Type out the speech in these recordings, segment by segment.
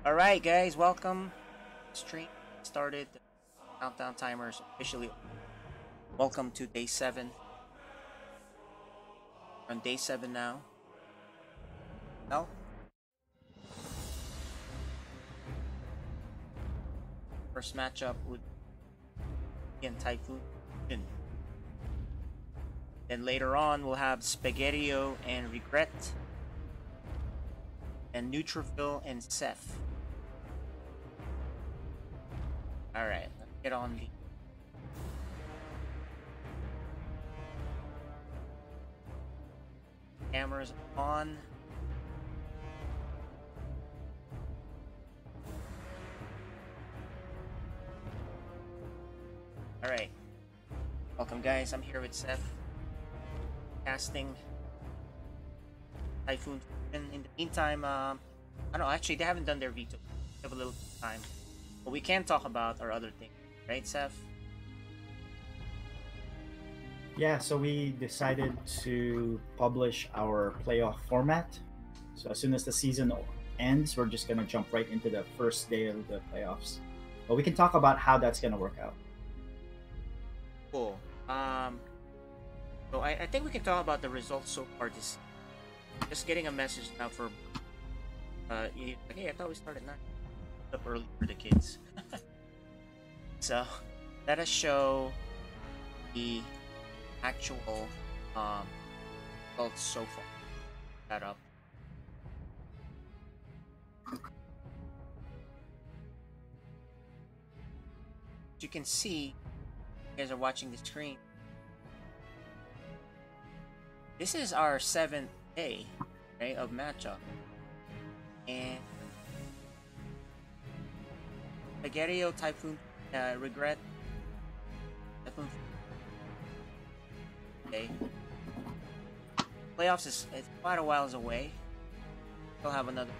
Alright guys, welcome. Stream started. The countdown timers officially. Welcome to day 7. We're on day 7 now. Well, first matchup would be in TyphoonFusion. Then later on we'll have Spaghettio and Regret. And Neutrophil and Seth. Alright, let's get on the cameras on. Alright. Welcome guys, I'm here with Seth. Casting TyphoonFusion. In the meantime, I don't know, actually they haven't done their veto. We have a little time. But we can talk about our other things, right Seth? Yeah, so we decided to publish our playoff format. So as soon as the season ends, we're just going to jump right into the first day of the playoffs. But we can talk about how that's going to work out. Cool. So I think we can talk about the results so far this. Just getting a message now for hey, I thought we started 9. Up early for the kids. So let us show the actual results so far. That up. As you can see, you guys are watching the screen. This is our 7th day, right, of matchup, and Spaghettio, Typhoon, Regret, Typhoon. Okay, playoffs is it's quite a while away. We'll have another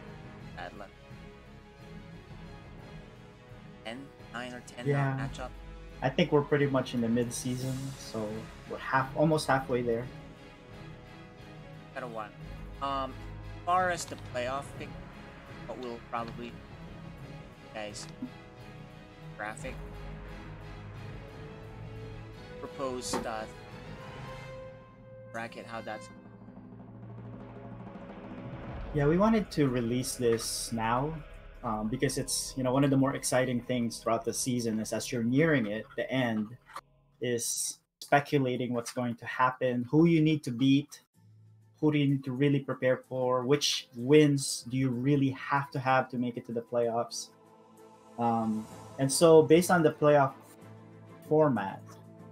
bad left. 10, 9 or 10 Yeah. matchup. I think we're pretty much in the mid-season, so we're almost halfway there. Quite a while. As far as the playoff pick, what we'll probably, guys, graphic proposed bracket, how that's. Yeah, we wanted to release this now because it's one of the more exciting things throughout the season is as you're nearing it, the end, is speculating what's going to happen, who you need to beat, who do you need to really prepare for, which wins do you really have to make it to the playoffs. And so based on the playoff format,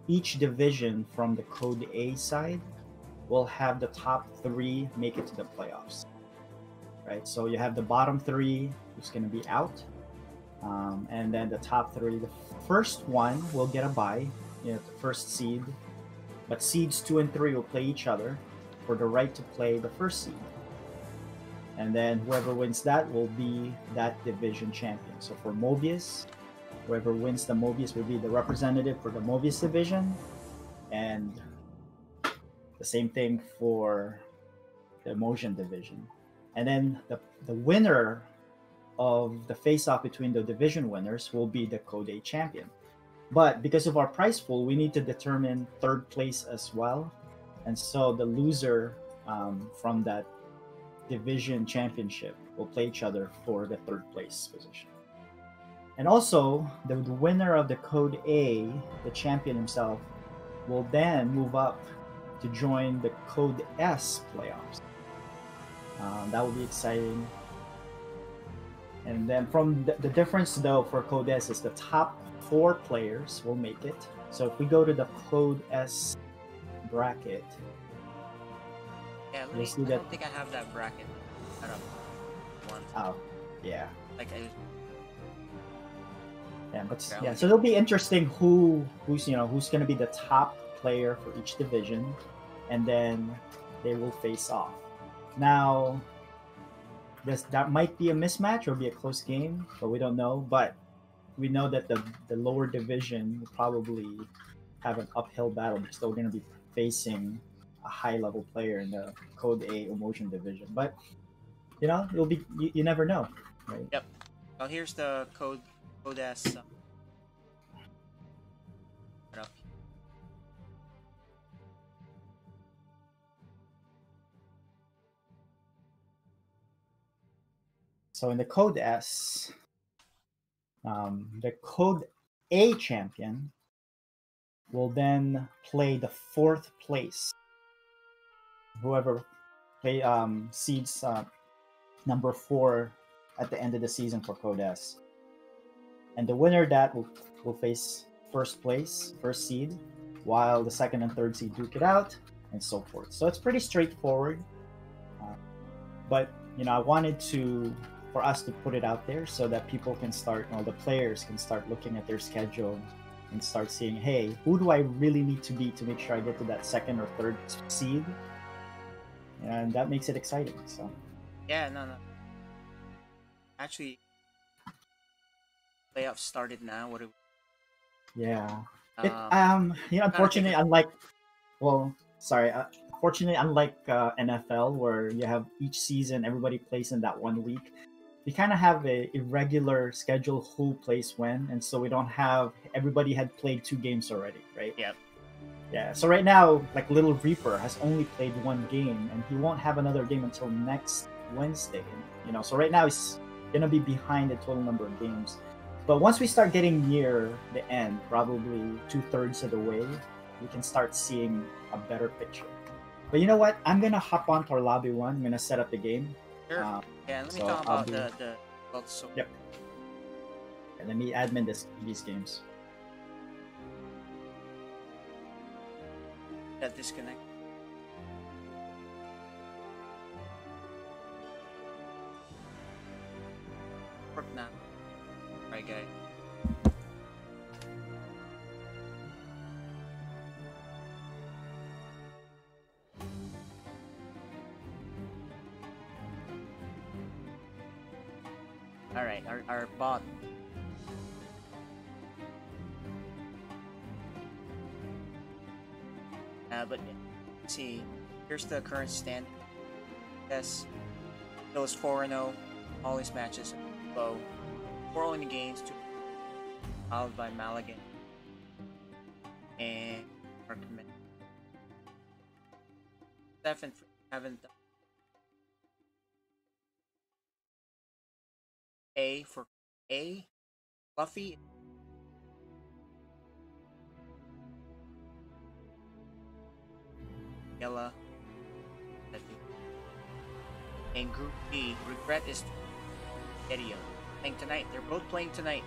each division from the Code A side will have the top 3 make it to the playoffs. Right, so you have the bottom 3 who's going to be out, and then the top 3. The first one will get a bye, the first seed, but seeds 2 and 3 will play each other for the right to play the first seed, and then whoever wins that will be that division champion. So for Mobius, whoever wins the Mobius will be the representative for the Mobius division, and the same thing for the Emotion division. And then the winner of the face-off between the division winners will be the Code A champion. But because of our prize pool, we need to determine 3rd place as well. And so the loser from that division championship will play each other for the 3rd place position. And also, the winner of the Code A, the champion himself, will then move up to join the Code S playoffs. That will be exciting. And then from the difference though for Code S is the top 4 players will make it. So if we go to the Code S bracket, Yeah, you'll see I that. don't think I have that bracket set up. Oh, yeah. Like Yeah, but Okay, yeah, so it'll be interesting who's going to be the top player for each division, and then they will face off. Now, that might be a mismatch or be a close game, but we don't know. But we know that the lower division will probably have an uphill battle. They're still going to be facing a high level player in the Code A Emotion division. But it'll be you never know, right? Yep. Oh, here's the code S. Up. So in the code S, the code A champion will then play the 4th place. Whoever seeds number 4 at the end of the season for code S. And the winner of that will face 1st place, 1st seed, while the 2nd and 3rd seed duke it out, and so forth. So it's pretty straightforward. But I wanted for us to put it out there so that people can start, the players can start looking at their schedule and start seeing, hey, who do I really need to beat to make sure I get to that 2nd or 3rd seed? And that makes it exciting. So yeah, no. Actually, playoffs started now. What do we... Yeah. Unfortunately, unlike NFL, where you have each season everybody plays in that 1 week, we kind of have a irregular schedule who plays when, and so we don't have everybody had played 2 games already, right? Yep. Yeah. So right now, like Little Reaper has only played 1 game, and he won't have another game until next Wednesday. So right now he's gonna be behind the total number of games. But once we start getting near the end, probably 2/3 of the way, we can start seeing a better picture. But you know what? I'm gonna hop onto our lobby 1. I'm gonna set up the game. Sure. Yeah, let me talk about the so yep. And let me admin these games. That disconnect. Work now. Right, guy. All right, our bot. But let's see, here's the current stand. Yes, goes 4-0, all his matches low. 4 in the games, 2 followed by Malaga and Markman. 7 haven't done. A for A, Fluffy. Yella. And Group B, Regret is Spaghettio. Playing tonight. They're both playing tonight.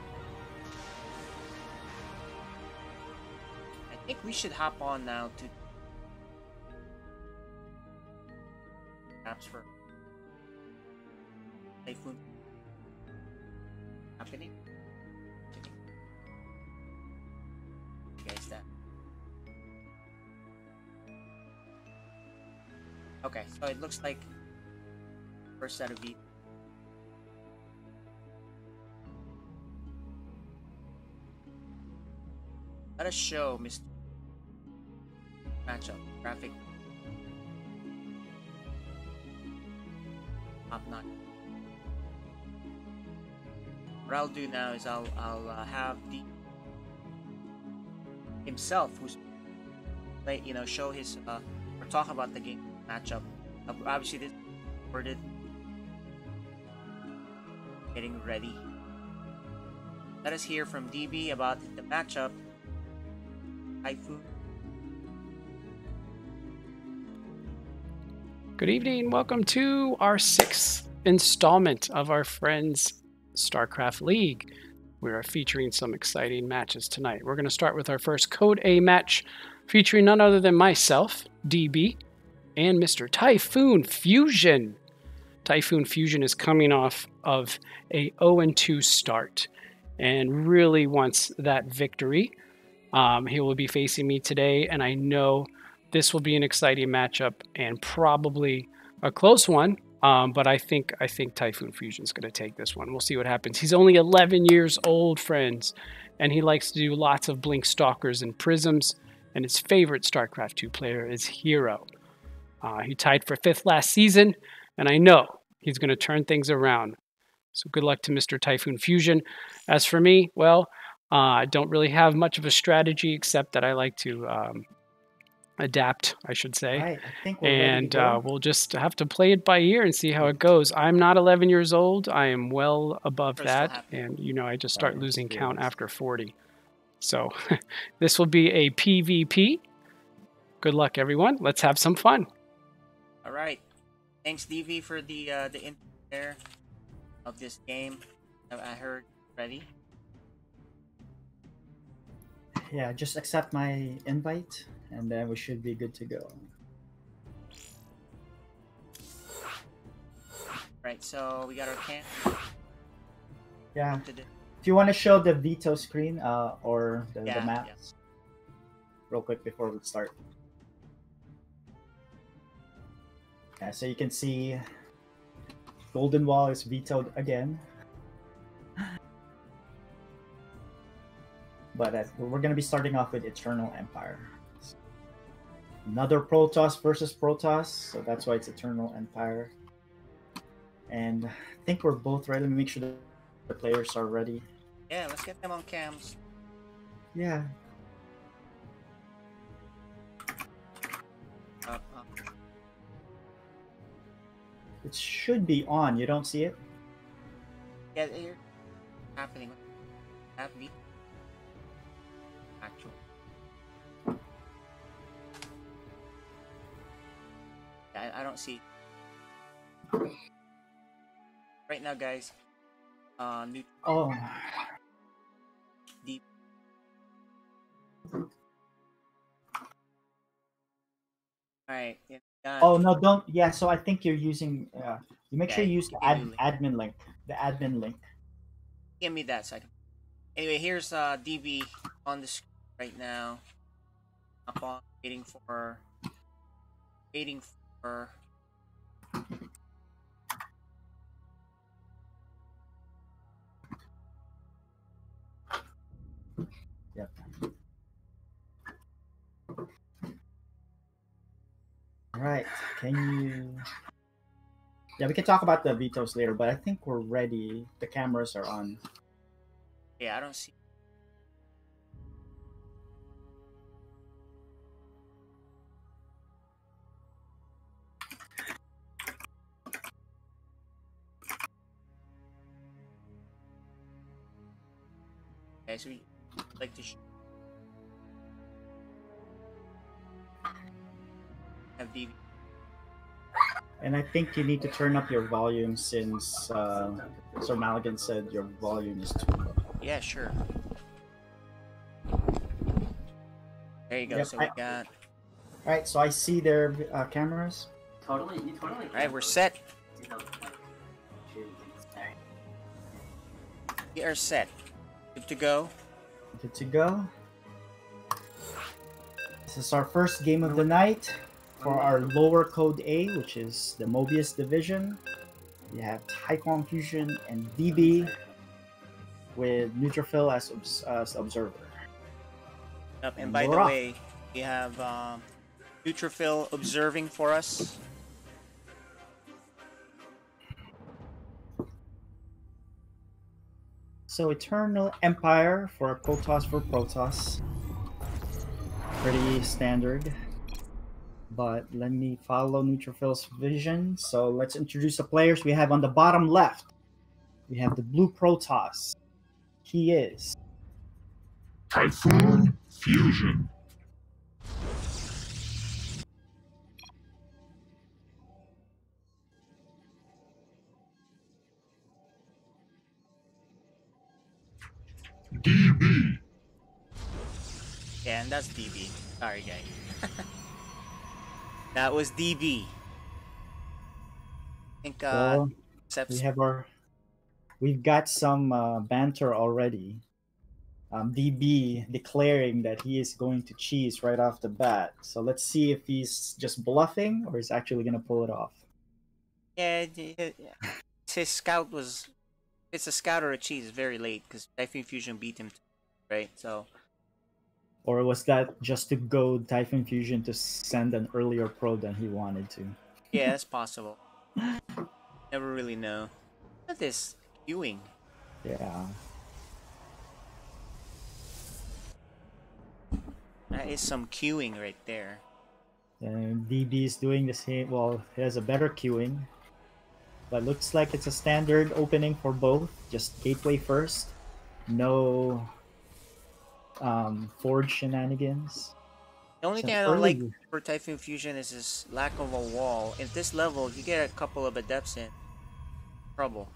I think we should hop on now to apps for Typhoon. Happening. Guys, that. Okay, so it looks like first set of V. Let us show Mr. Matchup graphic. Top notch. What I'll do now is I'll have the himself who's show his or talk about the game matchup. Obviously this is recorded. Getting ready. Let us hear from DB about the matchup. Typhoon. Good evening. Welcome to our 6th installment of our friends StarCraft League. We are featuring some exciting matches tonight. We're going to start with our first Code A match featuring none other than myself, DB, and Mr. TyphoonFusion. TyphoonFusion is coming off of a 0-2 start and really wants that victory. He will be facing me today, and I know this will be an exciting matchup and probably a close one. But I think TyphoonFusion is going to take this one. We'll see what happens. He's only 11 years old, friends, and he likes to do lots of Blink Stalkers and Prisms, and his favorite StarCraft 2 player is Hero. He tied for 5th last season, and I know he's going to turn things around. So good luck to Mr. TyphoonFusion. As for me, well, I don't really have much of a strategy except that I like to adapt, I should say. Right, I think we're ready to And go. we'll just have to play it by ear and see how it goes. I'm not 11 years old. I am well above Sure, still that. happening. And, you know, I just start Right, losing count yes. after 40. So this will be a PvP. Good luck, everyone. Let's have some fun. All right. Thanks, DV, for the intro there of this game. I heard ready. Yeah, just accept my invite, and then we should be good to go. Right. So we got our camp. Yeah. To the, If you want to show the veto screen or the Yeah, maps, real quick before we start. Yeah, so you can see Golden Wall is vetoed again. But we're going to be starting off with Eternal Empire. Another Protoss versus Protoss, so that's why it's Eternal Empire. And I think we're both ready. Let me make sure the players are ready. Yeah, let's get them on cams. Yeah. It should be on. You don't see it? Yeah, here. Happening. Happening. Actual. Yeah, I don't see. Right now, guys. New. Oh. Deep. Alright. Yeah, oh no, don't. Yeah, so I think you're using. You make Yeah, sure you use the give me a new link. admin link. The admin link. Give me that second. Anyway, here's DV on the screen right now. Up on waiting for. Yep. All right. Can you? Yeah, we can talk about the vetoes later, but I think we're ready. The cameras are on. Yeah, I don't see. Okay, so we like to have DV. And I think you need to turn up your volume since Sir Maligan said your volume is too low. Yeah, sure. There you go. Yep, So we got. All right, so I see their cameras. Totally. All right, we're set. We are set. Good to go. Good to go. This is our first game of the night for our lower code A, which is the Mobius division. We have TyphoonFusion and DB with Neutrophil as observer. Yep, and by the we're off. way, we have Neutrophil observing for us. So Eternal Empire for Protoss Pretty standard. But let me follow Neutrophil's vision. So let's introduce the players we have on the bottom left. We have the blue Protoss. He is TyphoonFusion. DB. Yeah, and that's DB. Sorry, guys. That was DB. I think well, Seps. we've got some banter already. DB declaring that he is going to cheese right off the bat. So let's see if he's just bluffing or he's actually going to pull it off. Yeah, his scout was. It's a scout or a cheese. It's very late because TyphoonFusion beat him, right? So. Or was that just to go TyphoonFusion to send an earlier probe than he wanted to? Yeah, that's possible. Never really know. Look at this queuing. Yeah. That is some queuing right there. And DB is doing the same. Well, he has a better queuing. But looks like it's a standard opening for both. Just gateway first. No forge shenanigans. The only So thing I don't like early. for TyphoonFusion is this lack of a wall. At this level, you get a couple of adepts in trouble.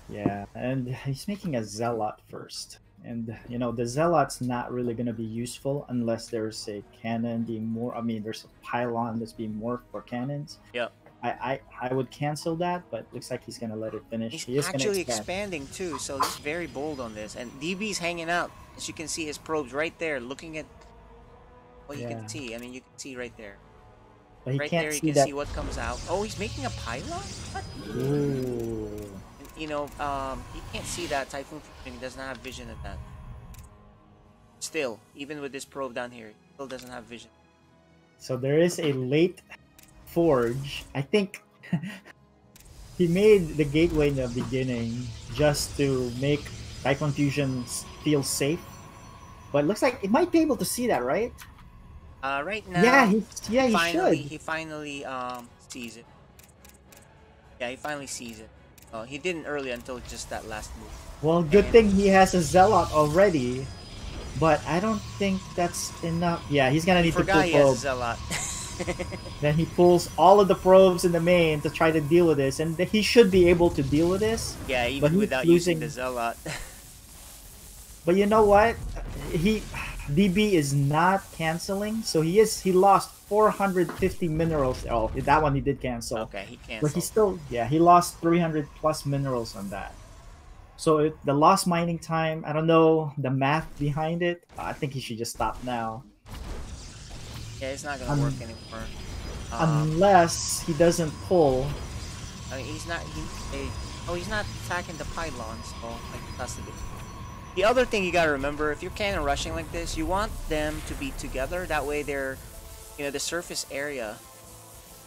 Yeah, and he's making a zealot first. And you know, the zealot's not really gonna be useful unless there's a cannon being more. I mean, there's a pylon that's being morphed for cannons. Yep. I would cancel that, but looks like he's gonna let it finish. He's He is gonna actually expand. expanding too, so he's very bold on this. And DB's hanging out. As you can see, his probes right there, looking at what you Yeah. can see. I mean, you can see right there. But he Right can't there, you see can that. see what comes out. Oh, he's making a pylon? What? Ooh. And, you know, he can't see that. TyphoonFusion, he doesn't have vision of that. Still, even with this probe down here, he still doesn't have vision. So there is a late forge. I think he made the gateway in the beginning just to make TyphoonFusion feel safe. But it looks like it might be able to see that, right? Right now, Yeah, he finally, should. he finally sees it. Yeah, he finally sees it. He didn't early until just that last move. Well, good And- thing he has a zealot already. But I don't think that's enough. Yeah, he's gonna need to pull Forgot he has probes. a lot. Then he pulls all of the probes in the main to try to deal with this, and he should be able to deal with this. Yeah, But even he's without using losing- the zealot. But you know what? DB is not canceling, so he lost 450 minerals. Oh, that one he did cancel. Okay, he But canceled. he still, yeah, he lost 300 plus minerals on that. So the lost mining time, I don't know the math behind it. I think he should just stop now. Yeah, it's not gonna work anymore. Unless he doesn't pull. I mean, he's not. He's not attacking the pylons. So like that's the big. The other thing you gotta remember, if you're cannon rushing like this, you want them to be together. That way, they're, the surface area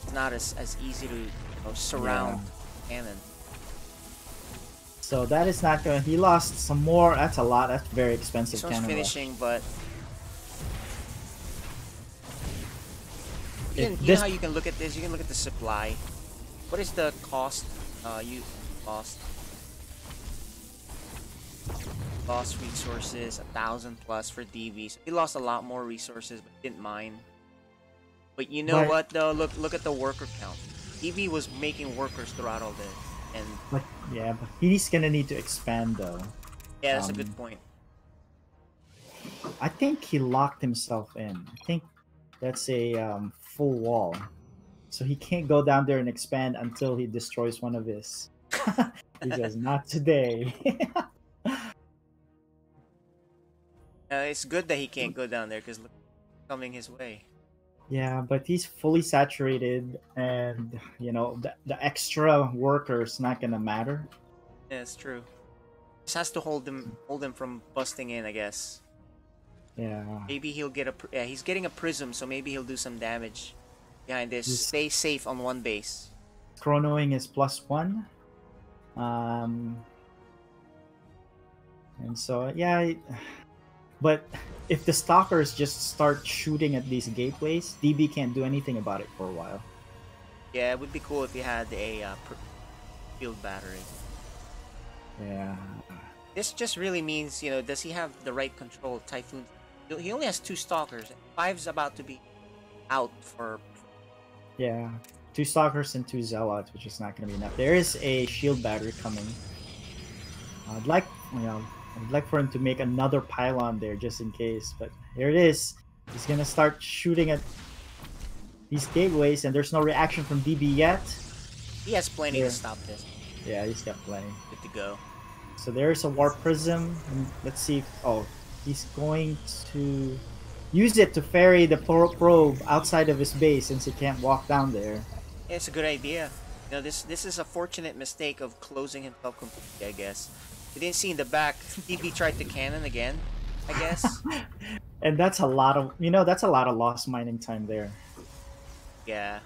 is not as easy to surround cannon. So that is not going. He lost some more. That's a lot. That's very expensive This one's cannon rush. finishing, but If you know this- how you can look at this. You can look at the supply. What is the cost? Lost resources 1,000 plus for DV. So he lost a lot more resources, but didn't mind. But you know But- what though? Look at the worker count. DV was making workers throughout all this, and But yeah, but he's gonna need to expand though. yeah, that's a Um, good point. I think he locked himself in. I think that's a full wall, so he can't go down there and expand until he destroys one of his. He says, "Not today." It's good that he can't go down there because look, coming his way. Yeah, but he's fully saturated, and the extra worker's not gonna matter. Yeah, it's true. Just has to hold him from busting in, I guess. Yeah. Maybe he'll get he's getting a prism, so maybe he'll do some damage behind this. Yes. Stay safe on one base. Chronoing is +1. And so, yeah. But if the stalkers just start shooting at these gateways, DB can't do anything about it for a while. Yeah, it would be cool if he had a field battery. Yeah. This just really means, does he have the right control? Typhoon. He only has 2 stalkers. 5's about to be out for. Yeah. 2 stalkers and 2 zealots, which is not going to be enough. There is a shield battery coming. I'd like for him to make another pylon there just in case. But here it is. He's going to start shooting at these gateways, and there's no reaction from DB yet. He has plenty Yeah. to stop this. Yeah, he's got plenty. Good to go. So there's a warp prism. And let's see. He's going to use it to ferry the probe outside of his base since he can't walk down there. Yeah, it's a good idea. This is a fortunate mistake of closing himself completely, I guess. We didn't see in the back. DB tried to cannon again, I guess. And that's a lot of lost mining time there. Yeah.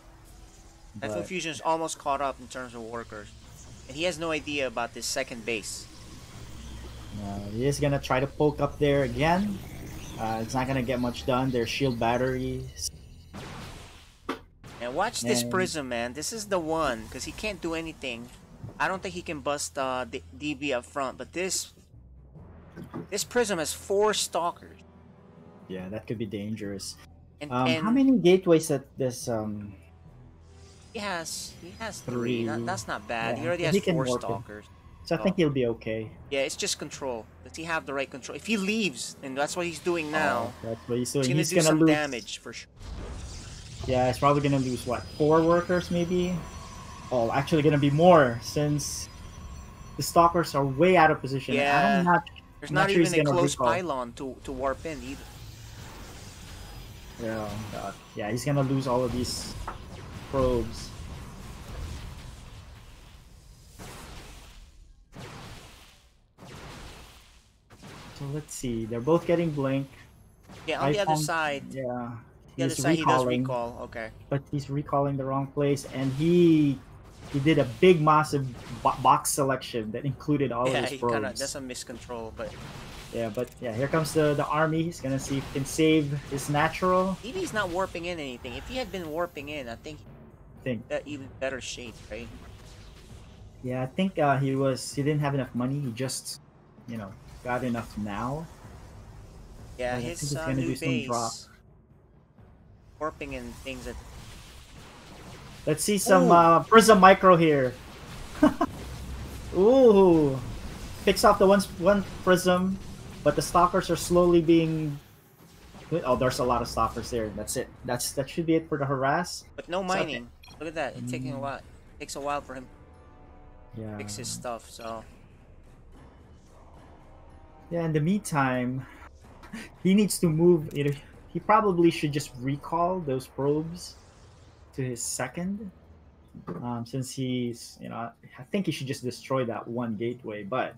But- TyphoonFusion's almost caught up in terms of workers. And he has no idea about this second base. He is gonna try to poke up there again. It's not gonna get much done. There's shield batteries. And watch this Prism, man. This is the one, because he can't do anything. I don't think he can bust the DB up front, but this Prism has 4 Stalkers. Yeah, that could be dangerous. And how many gateways at this? He has 3. That's not bad. Yeah, he already has 4 Stalkers. So I think he'll be okay. Yeah, it's just control. Does he have the right control? If he leaves, and that's what he's doing now, that's what he's doing. He's gonna do some lose damage for sure. Yeah, he's probably gonna lose what, 4 workers maybe? Oh, actually gonna be more since the stalkers are way out of position. Yeah, there's not sure even a close pylon to warp in either. Yeah, God. Yeah, he's gonna lose all of these probes. So let's see. They're both getting blink. Yeah, on the other side. Yeah. The other side, he does recall. Okay. But he's recalling the wrong place, and he did a big, massive box selection that included all of his probes. Yeah, that's a miscontrol, but. Yeah, but yeah, here comes the army. He's gonna see if he can save his natural. Maybe he's not warping in anything. If he had been warping in, I think that even better shape, right? Yeah, I think he didn't have enough money. He just, got enough now. Yeah, his new base. Warping in things that. Let's see some Prism Micro here. Ooh, picks off the one Prism, but the stalkers are slowly being. Oh, there's a lot of stalkers there. That's it. That should be it for the harass. But no mining. Okay. Look at that. It's taking a while. It takes a while for him. Yeah. Fix his stuff. So. Yeah. In the meantime, he needs to move. He probably should just recall those probes to his second, since he's, I think he should just destroy that one gateway. But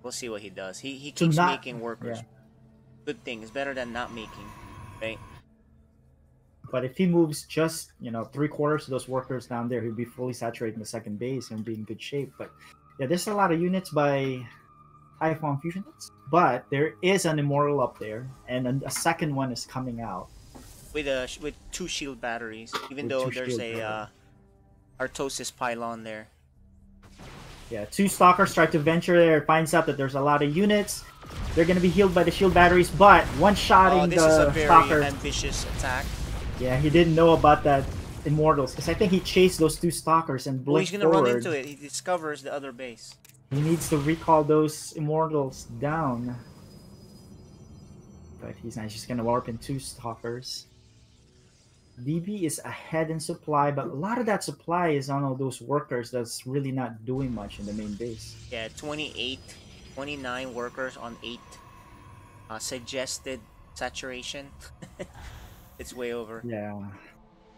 we'll see what he does. He keeps making workers. Yeah. Good thing. It's better than not making, right? But if he moves just 3/4 of those workers down there, he'll be fully saturating the second base and be in good shape. But yeah, there's a lot of units by TyphoonFusion, but there is an immortal up there, and a second one is coming out with 2 shield batteries. Even though there's a Artosis pylon there. Yeah, 2 stalkers try to venture there. Finds out that there's a lot of units. They're gonna be healed by the shield batteries, but one-shotting this the is a very stalker. ambitious attack. Yeah, he didn't know about that immortals because I think he chased those 2 stalkers and blinked he's gonna forward. run into it. He discovers the other base. He needs to recall those immortals down. But he's not. He's just gonna warp in 2 stalkers. DB is ahead in supply, but a lot of that supply is on all those workers that's really not doing much in the main base. Yeah, 29 workers on 8 suggested saturation. It's way over. Yeah.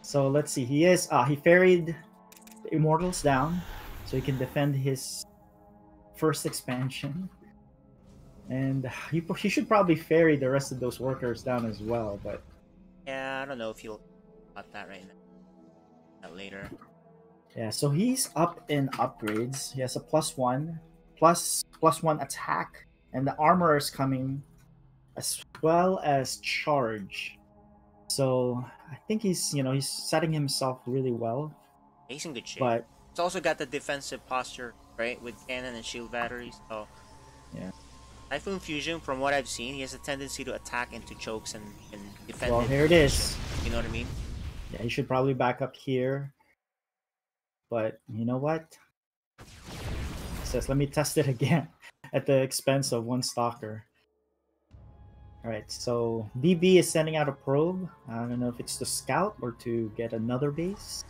So let's see. He ferried the immortals down so he can defend his first expansion. And he should probably ferry the rest of those workers down as well, but yeah, I don't know if he'll about that right now. That later. Yeah, so he's up in upgrades. He has a +1 attack, and the armor is coming as well as charge. So I think he's setting himself really well. He's in good shape. But it's also got the defensive posture, right, with cannon and shield batteries. So yeah. TyphoonFusion, from what I've seen, he has a tendency to attack into chokes and defend. Well, here it is. You know what I mean? Yeah, he should probably back up here. But you know what? He says, let me test it again at the expense of 1 stalker. Alright, so DB is sending out a probe. I don't know if it's to scout or to get another base.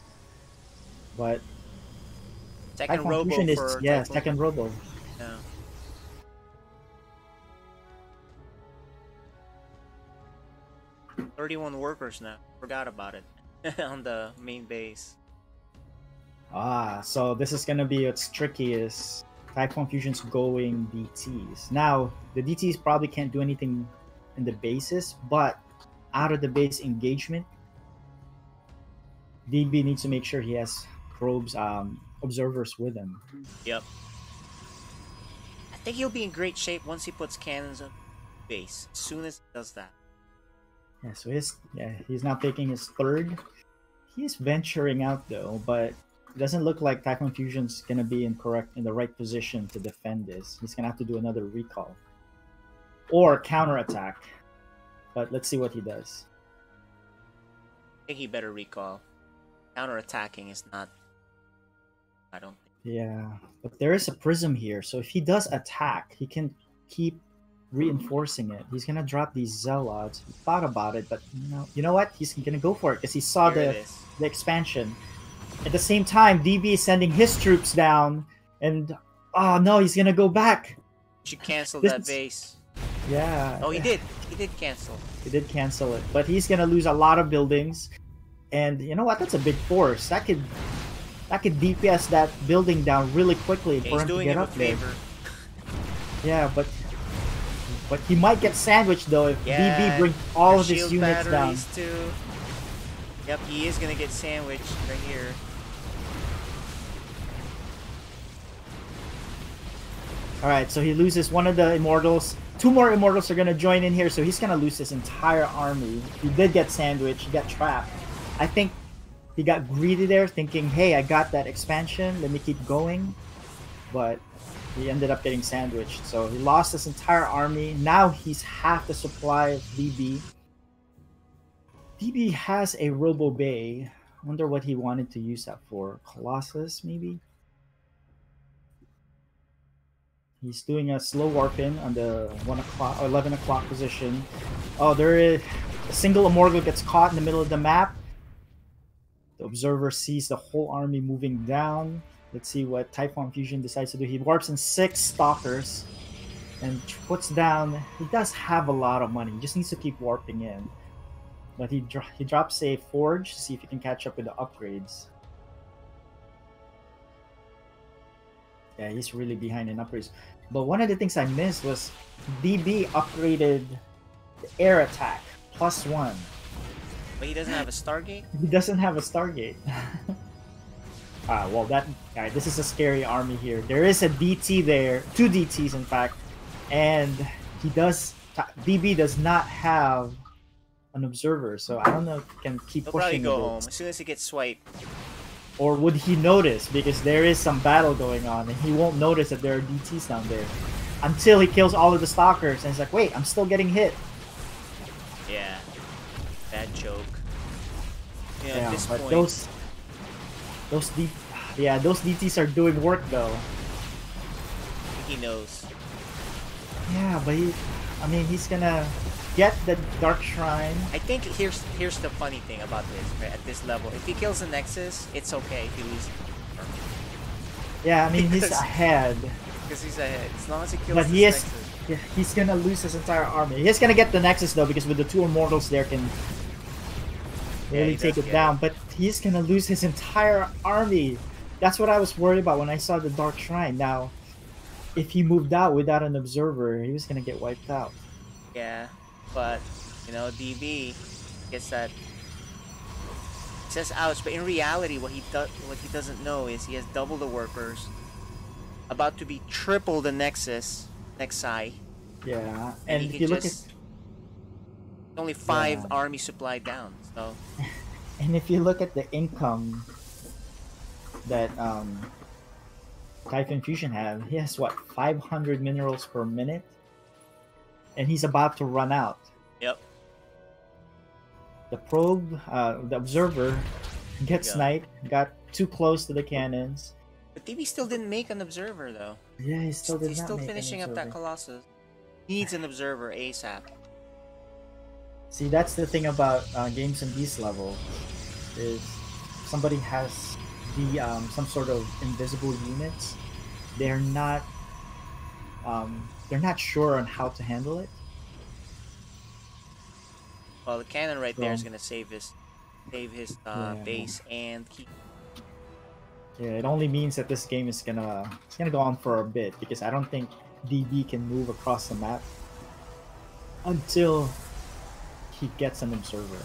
But second robo for yeah, second robo. Yeah. "31 workers now. Forgot about it." On the main base. So this is gonna be what's tricky is TyphoonFusion's going DTs. Now the DTs probably can't do anything in the bases, but out of the base engagement, DB needs to make sure he has probes observers with him. Yep. I think he'll be in great shape once he puts cannons on base. As soon as he does that. Yeah, so he's now taking his third. He's venturing out though, but it doesn't look like TyphoonFusion's gonna be in the right position to defend this. He's gonna have to do another recall. Or counterattack. But let's see what he does. I think he better recall. Counterattacking is not... I don't think. Yeah, but there is a prism here, so if he does attack, he can keep reinforcing it. He's gonna drop these zealots. He thought about it, but you know what? He's gonna go for it because he saw the expansion. At the same time, DB is sending his troops down, and oh no, he's gonna go back. You should cancel that base. Yeah. Oh, he did. He did cancel. He did cancel it, but he's gonna lose a lot of buildings. And you know what? That's a big force. That could DPS that building down really quickly for him to get up there. Yeah, but he might get sandwiched though if DB brings all of his units down. Too. Yep, he is gonna get sandwiched right here. Alright, so he loses one of the immortals. Two more immortals are gonna join in here, so he's gonna lose his entire army. He did get sandwiched, he got trapped. I think he got greedy there, thinking, hey, I got that expansion, let me keep going. But he ended up getting sandwiched. So he lost his entire army. Now he's half the supply of DB. DB has a Robo Bay. I wonder what he wanted to use that for. Colossus, maybe? He's doing a slow warp in on the 1 o'clock or 11 o'clock position. Oh, there is a single immortal gets caught in the middle of the map. The observer sees the whole army moving down. Let's see what TyphoonFusion decides to do. He warps in 6 stalkers and puts down. He does have a lot of money. He just needs to keep warping in. But he drops a forge to see if he can catch up with the upgrades. Yeah, he's really behind in upgrades. But one of the things I missed was DB upgraded the air attack +1. But he doesn't have a Stargate? He doesn't have a Stargate. Well, this is a scary army here. There is a DT there, 2 DTs in fact, and DB does not have an observer, so I don't know if he can keep He'll pushing. He'll probably go home as soon as he gets swiped. Or would he notice? Because there is some battle going on, and he won't notice that there are DTs down there until he kills all of the stalkers, and he's like, "Wait, I'm still getting hit." Yeah, bad joke. Yeah, at this but point, those DTs are doing work though. I think he knows. Yeah, but he's gonna get the Dark Shrine. I think here's the funny thing about this, right? At this level, if he kills the Nexus, it's okay if he loses. Yeah, he's ahead. Because he's ahead. As long as he kills but the Nexus. Yeah, he's gonna lose his entire army. He's gonna get the Nexus though, because with the 2 immortals there can really take it down. But he's gonna lose his entire army. That's what I was worried about when I saw the Dark Shrine. Now, if he moved out without an observer, he was gonna get wiped out. Yeah, but DB gets that. He says ouch, but in reality, what he doesn't know is he has double the workers, about to be triple the Nexus. Nexi. Yeah, and if you look at only 5 army supply down, so. And if you look at the income that TyphoonFusion have, he has what, 500 minerals per minute, and he's about to run out. Yep. The probe, the observer, gets sniped, got too close to the cannons. But DB still didn't make an observer though. Yeah, he's still finishing up that Colossus. He needs an observer ASAP. See, that's the thing about games in this level, is somebody has the some sort of invisible units. They're not sure on how to handle it. Well, the cannon right there is gonna save his base and keep. Yeah, it only means that this game is gonna go on for a bit, because I don't think DB can move across the map until he gets an observer.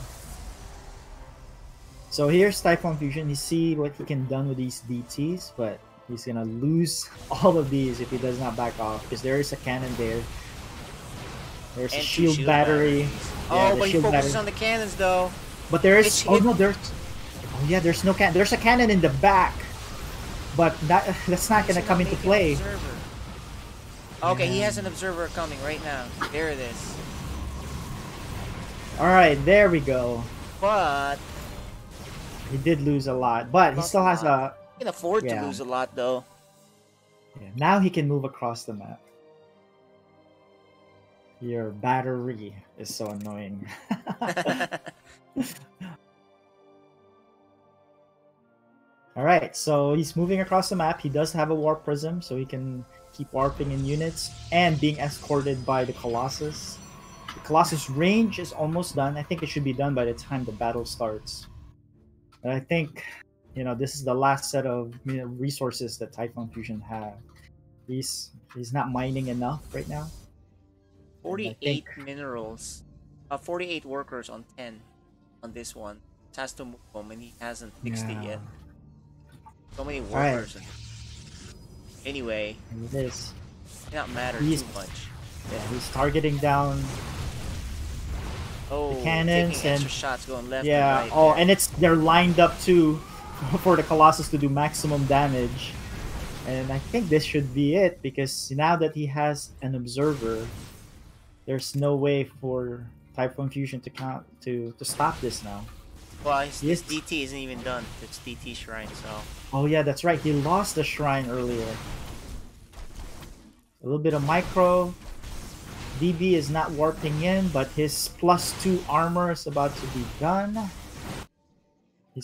So here's TyphoonFusion. You see what he can done with these DTs, but he's gonna lose all of these if he does not back off, because there is a cannon there. There's a shield battery. Oh, but he focuses on the cannons though. But there is oh yeah, there's no cannon. There's a cannon in the back, but that's not gonna come into play. Okay, he has an observer coming right now. There it is. All right, there we go. But he did lose a lot, but he still has a. He can afford to lose a lot though. Yeah, now he can move across the map. Your battery is so annoying. Alright, so he's moving across the map. He does have a warp prism, so he can keep warping in units and being escorted by the Colossus. The Colossus range is almost done. I think it should be done by the time the battle starts. And I think, this is the last set of resources that TyphoonFusion have. He's not mining enough right now. 48 minerals. 48 workers on 10 on this one. It has to move him and he hasn't fixed it yet. So many workers. Right. Anyway, it is. It not matter too much. Yeah, he's targeting down the cannons and shots going left. Yeah. And right and they're lined up too for the Colossus to do maximum damage. And I think this should be it, because now that he has an observer, there's no way for TyphoonFusion to stop this now. Well, his DT isn't even done. It's DT Shrine, so... Oh yeah, that's right. He lost the Shrine earlier. A little bit of micro. DB is not warping in, but his +2 armor is about to be done.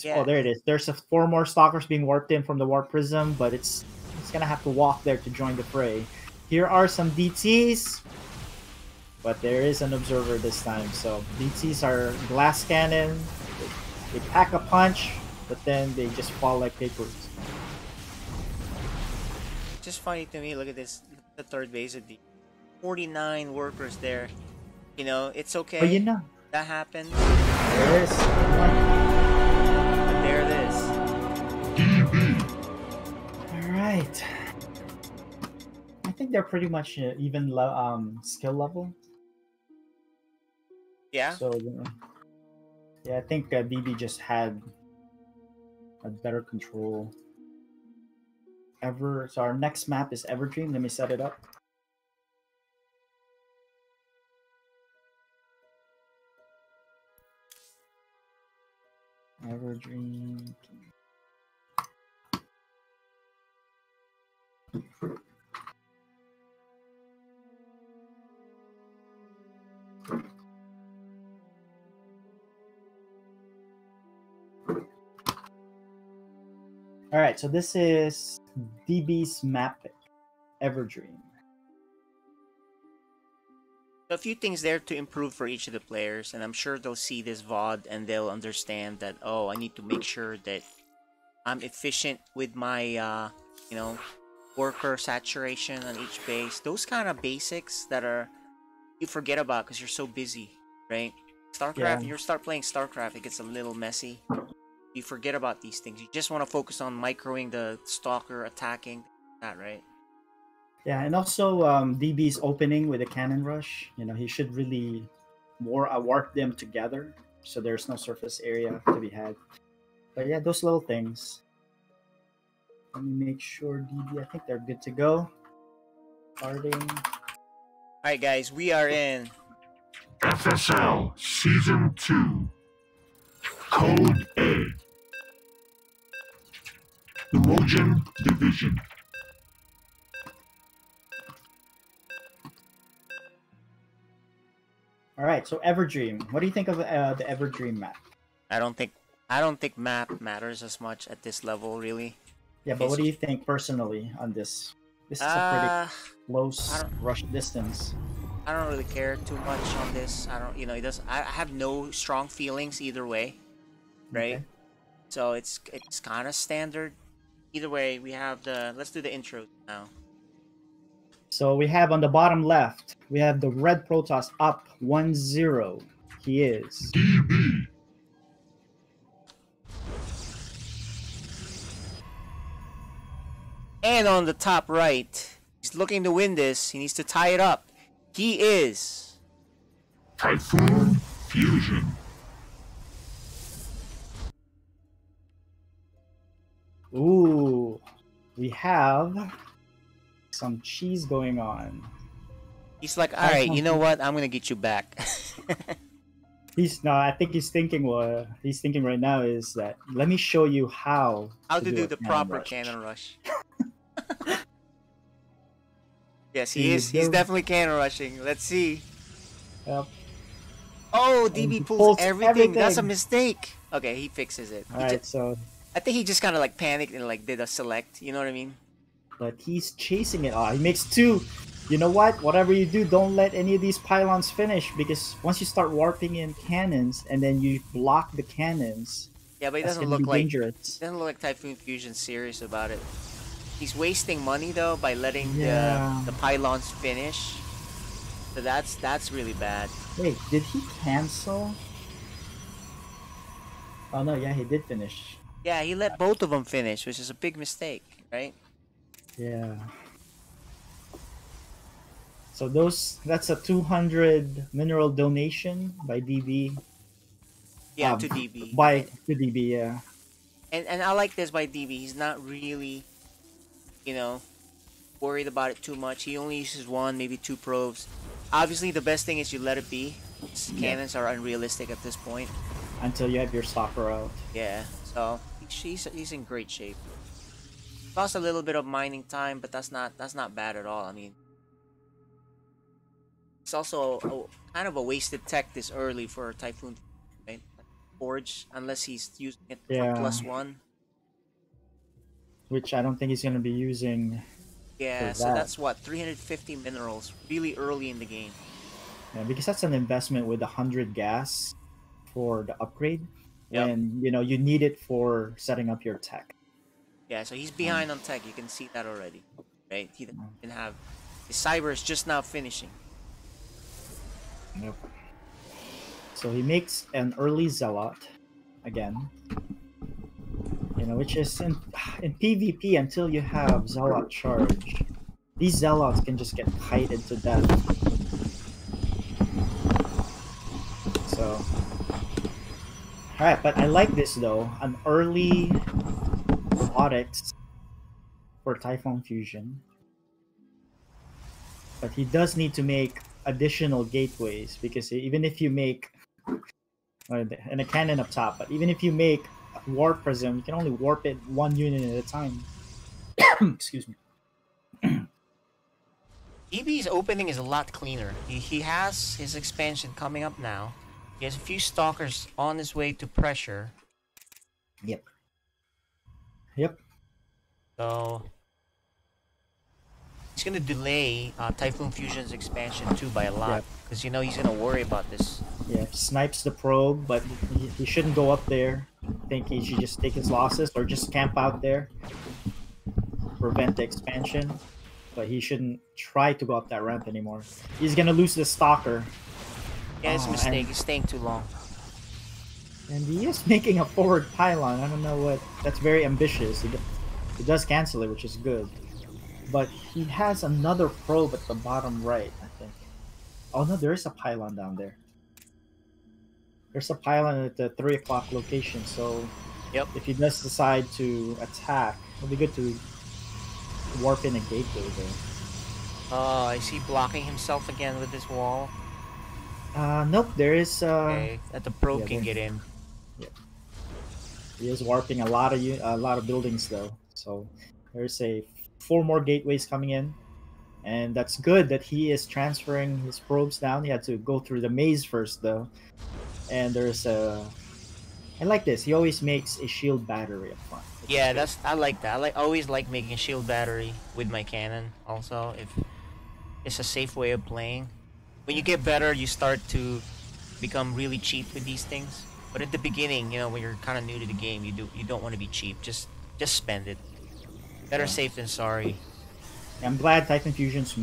Oh, there it is. There's 4 more Stalkers being warped in from the Warp Prism, but it's gonna have to walk there to join the fray. Here are some DTs. But there is an observer this time, so DTs are glass cannon. They pack a punch, but then they just fall like papers. Just funny to me, look at this, the third base of the 49 workers there. It's okay. But that happens. There is. But there it is. Alright. I think they're pretty much even skill level. Yeah. So I think DB just had a better control. So our next map is Everdream. Let me set it up. Everdream. Alright, so this is DB's map, Everdream. A few things there to improve for each of the players, and I'm sure they'll see this VOD and they'll understand that, oh, I need to make sure that I'm efficient with my, worker saturation on each base. Those kind of basics that you forget about because you're so busy, right? StarCraft, you start playing StarCraft, it gets a little messy. You forget about these things. You just want to focus on microing the stalker, attacking, that, right? Yeah, and also DB's opening with a cannon rush. He should really warp them together so there's no surface area to be had. But yeah, those little things. Let me make sure DB, I think they're good to go. Starting. Alright guys, we are in FSL Season 2. Code A. The Rojan Division. All right, so Everdream. What do you think of the Everdream map? I don't think map matters as much at this level, really. Yeah, but what do you think personally on this? This is a pretty close rush distance. I don't really care too much on this. I have no strong feelings either way, right? Okay. So it's kind of standard. Either way, we have let's do the intro now. So we have on the bottom left, we have the red Protoss up 1-0. He is DB. And on the top right, he's looking to win this. He needs to tie it up. He is TyphoonFusion. Ooh, we have some cheese going on. He's like, all right, you know what? I'm gonna get you back. I think he's thinking what he's thinking right now is that let me show you how to do a the cannon proper rush. cannon rush. Yes, Here he you is. He's go. definitely cannon rushing. Let's see. Yep. Oh, And DB he pulls pulls everything. That's a everything. mistake. Okay, he fixes it. All right, so I think he just kind of like panicked and like did a select. You know what I mean? but he's chasing it. He makes two. You know what? Whatever you do, don't let any of these pylons finish because once you start warping in cannons and then you block the cannons, Yeah, but he that's doesn't gonna look be like dangerous. doesn't look like TyphoonFusion's serious about it. He's wasting money though by letting Yeah. the pylons finish. So that's really bad. Wait, did he cancel? Oh no, yeah, he did finish. Yeah, he let both of them finish, which is a big mistake, right? Yeah. So that's a 200 mineral donation by DB. Yeah, to DB. To DB, yeah. And I like this by DB. He's not really, you know, worried about it too much. He only uses one, maybe two probes. Obviously, the best thing is you let it be. Cannons are unrealistic at this point. Until you have your stalker out. Yeah, so he's in great shape. Lost a little bit of mining time, but that's not bad at all. I mean, it's also kind of a wasted tech this early for Typhoon, right? Forge, unless he's using it for +1. Which I don't think he's gonna be using. Yeah, so that's what 350 minerals, really early in the game. Yeah, because that's an investment with 100 gas for the upgrade. Yep. When you need it for setting up your tech. Yeah, so he's behind on tech. You can see that already, right? He can have his cyber is just now finishing. Yep. So he makes an early zealot again. Which is in PvP until you have zealot charge. These zealots can just get kited to death. So, alright, but I like this though. An early robotics for TyphoonFusion. But he does need to make additional gateways because even if you make and a cannon up top, but even if you make a warp prism, you can only warp it one unit at a time. Excuse me. EB's opening is a lot cleaner. He has his expansion coming up now. He has a few stalkers on his way to pressure. Yep. So he's gonna delay TyphoonFusion's expansion too by a lot because he's gonna worry about this. Yeah, snipes the probe, but he shouldn't go up there. I think he should just take his losses or just camp out there, prevent the expansion. But he shouldn't try to go up that ramp anymore. He's gonna lose the stalker. Yeah, it's a mistake. He's staying too long. And he is making a forward pylon. I don't know what. That's very ambitious. He does cancel it, which is good. But he has another probe at the bottom right, I think. Oh no, there is a pylon down there. There's a pylon at the 3 o'clock location, so if he does decide to attack, it'll be good to warp in a gateway there. Oh, is he blocking himself again with this wall? Nope, there is Okay, that the probe can get in. Yeah. He is warping a lot of buildings though. So there's 4 more gateways coming in. And that's good that he is transferring his probes down. He had to go through the maze first though. And there's I like this. He always makes a shield battery up front. Yeah, I like that. I always like making a shield battery with my cannon. Also, if it's a safe way of playing. When you get better, you start to become really cheap with these things. But at the beginning, when you're kind of new to the game, you don't want to be cheap. Just spend it. Better safe than sorry. I'm glad TyphoonFusion's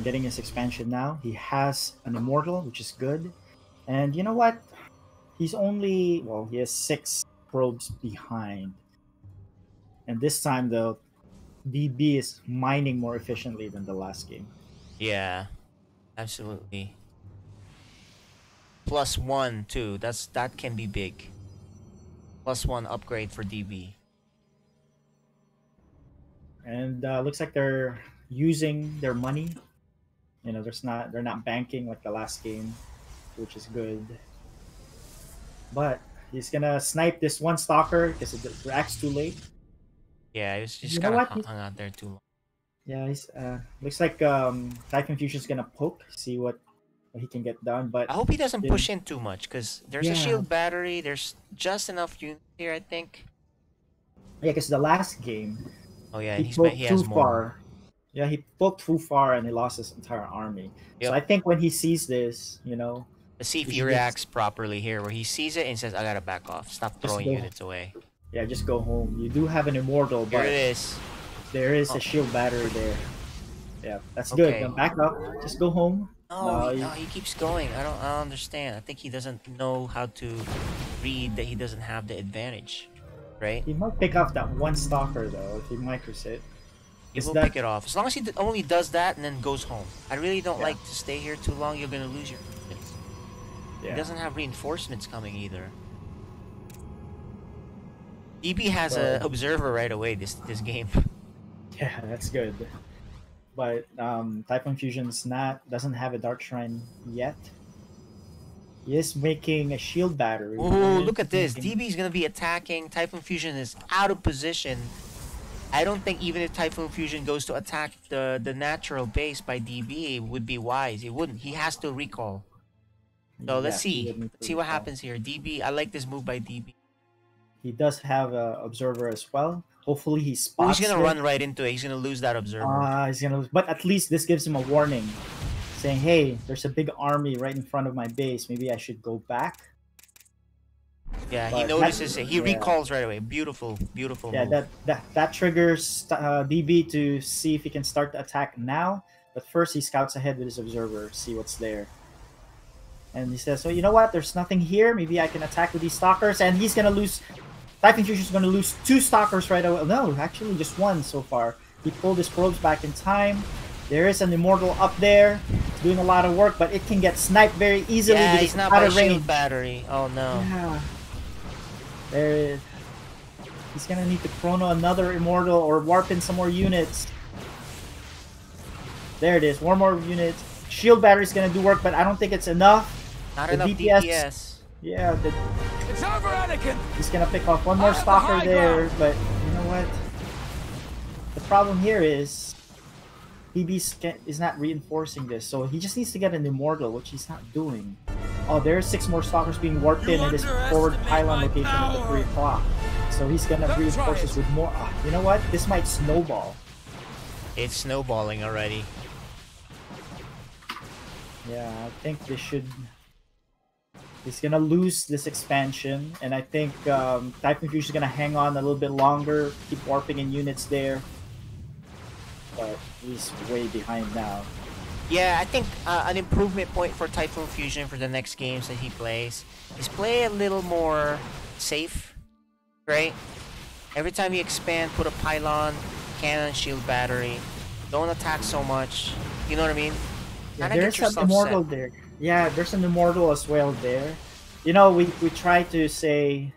getting his expansion now. He has an immortal, which is good. And you know what? He's only he has 6 probes behind. And this time though, DB is mining more efficiently than the last game. Yeah, absolutely. +1 too. That can be big. +1 upgrade for DB. And looks like they're using their money. You know, they're not banking like the last game, which is good. But he's gonna snipe this one stalker because it reacts too late. Yeah, it was just You know kind what? of hung out there too long. Yeah, he's looks like TyphoonFusion's gonna poke, see what he can get done. But I hope he doesn't then- push in too much because there's a Yeah. shield battery. There's just enough units here, I think. yeah, because the last game Oh yeah, he he poked has too more. far. Yeah, he poked too far and he lost his entire army. Yep. So I think when he sees this, you know, Let's see if You he should reacts properly here, where he sees it and says, "I gotta back off. Stop throwing go. units away." yeah, just go home. You do have an immortal, Here but it is. there is Oh. a shield battery there. Yeah, that's good. Okay. Then back up. Just go home. No, you- no, he keeps going. I don't understand. I think he doesn't know how to read that he doesn't have the advantage, right? He might pick off that one stalker though if he micros it. He Is will that- pick it off as long as he only does that and then goes home. I really don't Yeah. like to stay here too long. You're gonna lose your units. Yeah. He doesn't have reinforcements coming either. DB has a Well- observer right away this game. Yeah, that's good. But TyphoonFusion's doesn't have a Dark Shrine yet. He is making a shield battery. Ooh, look at this. Making- DB is gonna be attacking. TyphoonFusion is out of position. I don't think even if TyphoonFusion goes to attack the natural base by DB, it would be wise. It wouldn't. He has to recall. So let's Yeah, he see. would need to See what recall. happens here. DB, I like this move by DB. He does have a observer as well. Hopefully he Oh, spots. he's gonna it. run right into it. He's gonna lose that observer. He's gonna lose. But at least this gives him a warning, saying, "Hey, there's a big army right in front of my base. Maybe I should go back." Yeah, he but notices it. He yeah. recalls right away. Beautiful, beautiful Yeah, move. that triggers DB to see if he can start the attack now. But first, he scouts ahead with his observer, see what's there. And he says, "So you know what? There's nothing here. Maybe I can attack with these stalkers." And he's gonna lose. TyphoonFusion's gonna lose 2 stalkers right away. No, actually just 1 so far. He pulled his probes back in time. There is an immortal up there. It's doing a lot of work, but it can get sniped very easily Yeah, because he's it's not out by of range. shield battery. Oh no. Yeah. There. He's gonna need to chrono another immortal or warp in some more units. There it is. One more units. Shield battery's gonna do work, but I don't think it's enough. Not The enough DPS. DPS. Yeah, It's over, Anakin! he's gonna pick off one more I have the stalker high there, ground. but you know what? The problem here is DB is not reinforcing this, so he just needs to get an immortal, which he's not doing. Oh, there's 6 more stalkers being warped You in at his underestimate forward pylon my location at the power. 3 o'clock. So he's gonna Let me try reinforce it. this with more. You know what? This might snowball. It's snowballing already. Yeah, I think this should. He's gonna lose this expansion, and I think TyphoonFusion is gonna hang on a little bit longer, keep warping in units there. But he's way behind now. Yeah, I think an improvement point for TyphoonFusion for the next games that he plays is play a little more safe, right? Every time you expand, put a pylon, cannon, shield battery. Don't attack so much. You know what I mean? Yeah, Kinda there's get an yourself immortal set. there. Yeah, there's an immortal as well there. You know, we try to say,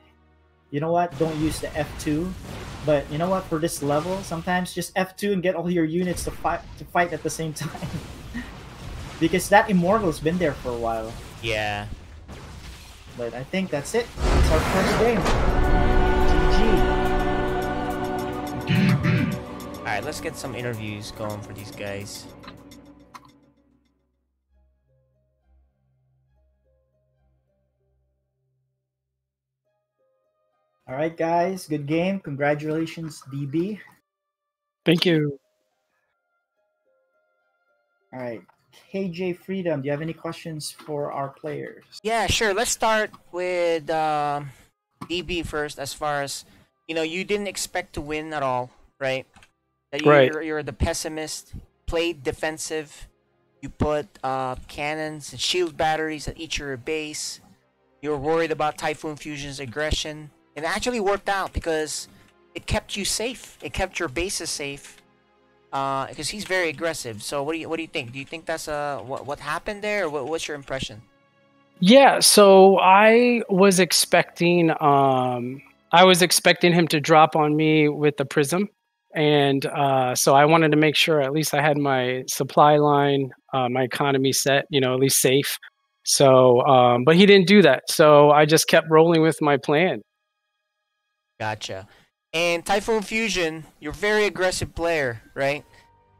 you know what, don't use the F2. But you know what, for this level, sometimes just F2 and get all your units to fight at the same time. Because that immortal's been there for a while. Yeah. But I think that's it. It's our first game. GG. DB. Alright, let's get some interviews going for these guys. All right, guys. Good game. Congratulations, DB. Thank you. All right. KJ Freedom, do you have any questions for our players? Yeah, sure. Let's start with DB first. As far as you didn't expect to win at all, right? That Right. You're the pessimist. Played defensive. You put cannons and shield batteries at each of your base. You were worried about TyphoonFusion's aggression. It actually worked out because it kept you safe. It kept your bases safe. because he's very aggressive. So what do you think? Do you think that's what happened there, or what's your impression? Yeah, so I was expecting him to drop on me with the prism, and so I wanted to make sure at least I had my supply line, my economy set, at least safe. So, but he didn't do that, so I just kept rolling with my plan. Gotcha. And TyphoonFusion, you're a very aggressive player, right?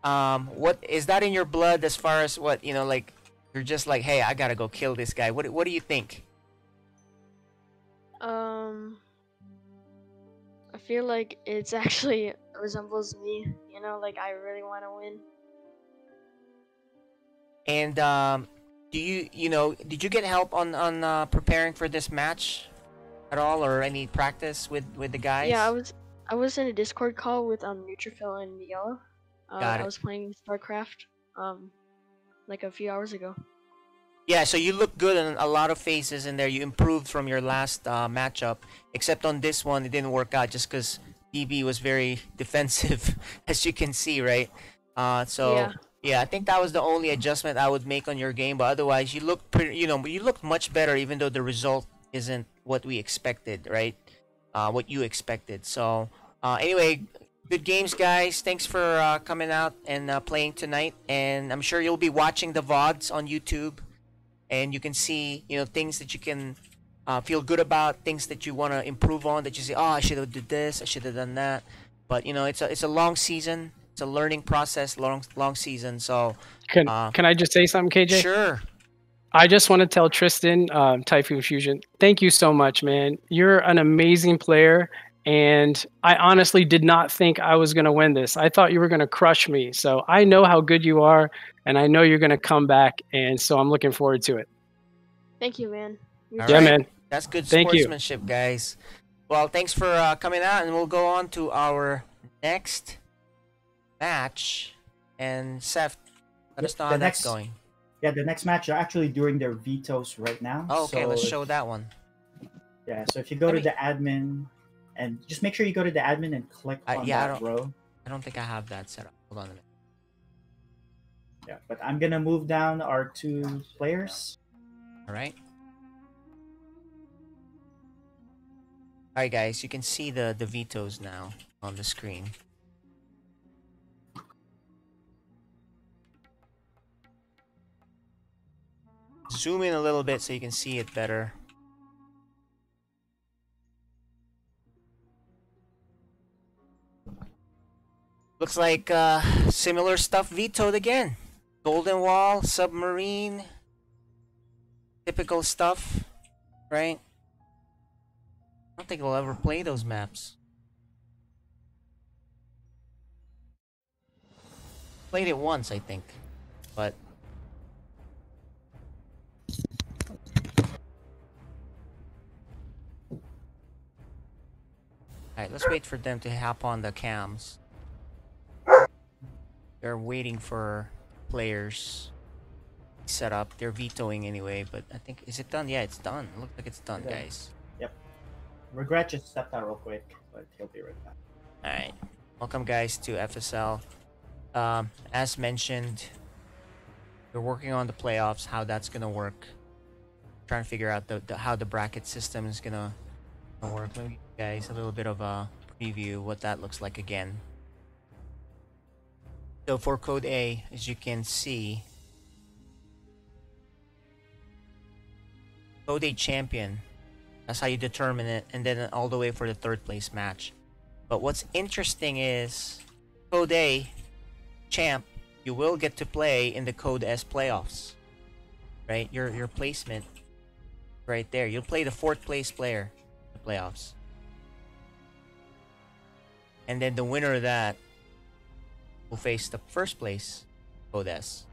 What is that in your blood as far as what like? You're just like, hey, I gotta go kill this guy. What do you think? I feel like it's actually resembles me. Like I really want to win. And do did you get help on preparing for this match at all, or any practice with the guys? Yeah, I was in a Discord call with Neutrophil and Yellow. Got it. I was playing StarCraft like a few hours ago. Yeah, so you look good in a lot of phases in there. You improved from your last matchup, except on this one it didn't work out just because DB was very defensive, as you can see, right? Yeah, I think that was the only adjustment I would make on your game. But otherwise, you look pretty. You look much better, even though the result isn't what we expected, right? What you expected. So anyway, good games, guys. Thanks for coming out and playing tonight. And I'm sure you'll be watching the VODs on YouTube. And you can see, things that you can feel good about, things that you want to improve on, that you say, oh, I should have did this, I should have done that. But it's a long season, it's a learning process, long season. So can I just say something, KJ? Sure. I just want to tell Tristan, TyphoonFusion, thank you so much, man. You're an amazing player, and I honestly did not think I was going to win this. I thought you were going to crush me. So I know how good you are, and I know you're going to come back, and so I'm looking forward to it. Thank you, man. All yeah, right. man. That's good Thank you. sportsmanship, guys. Well, thanks for coming out, and we'll go on to our next match. And Seth, let us know how that's going. Yeah, the next match are actually doing their vetoes right now. Oh, okay, so let's show that one. Yeah, so if you go to the admin, and just make sure you go to the admin and click on that row. I don't think I have that set up. Hold on a minute. Yeah, but I'm gonna move down our 2 players. All right. All right, guys, you can see the vetoes now on the screen. Zoom in a little bit so you can see it better. Looks like similar stuff vetoed again. Golden Wall, Submarine, typical stuff, right? I don't think we'll ever play those maps. Played it once, I think, but alright, let's wait for them to hop on the cams. They're waiting for players set up. They're vetoing anyway, but I think, is it done? Yeah, it's done. It looks like it's done, guys. Yep. Regret just stepped out real quick, but he'll be right back. Alright. Welcome, guys, to FSL. As mentioned, we're working on the playoffs, how that's gonna work. Trying to figure out how the bracket system is gonna work. Let me give you guys a little bit of a preview what that looks like again. So for Code A, as you can see, Code A champion, that's how you determine it, and then all the way for the 3rd place match. But what's interesting is Code A champ, you will get to play in the Code S playoffs, right? Your placement right there. You'll play the 4th place player in the playoffs, and then the winner of that will face the 1st place Code S.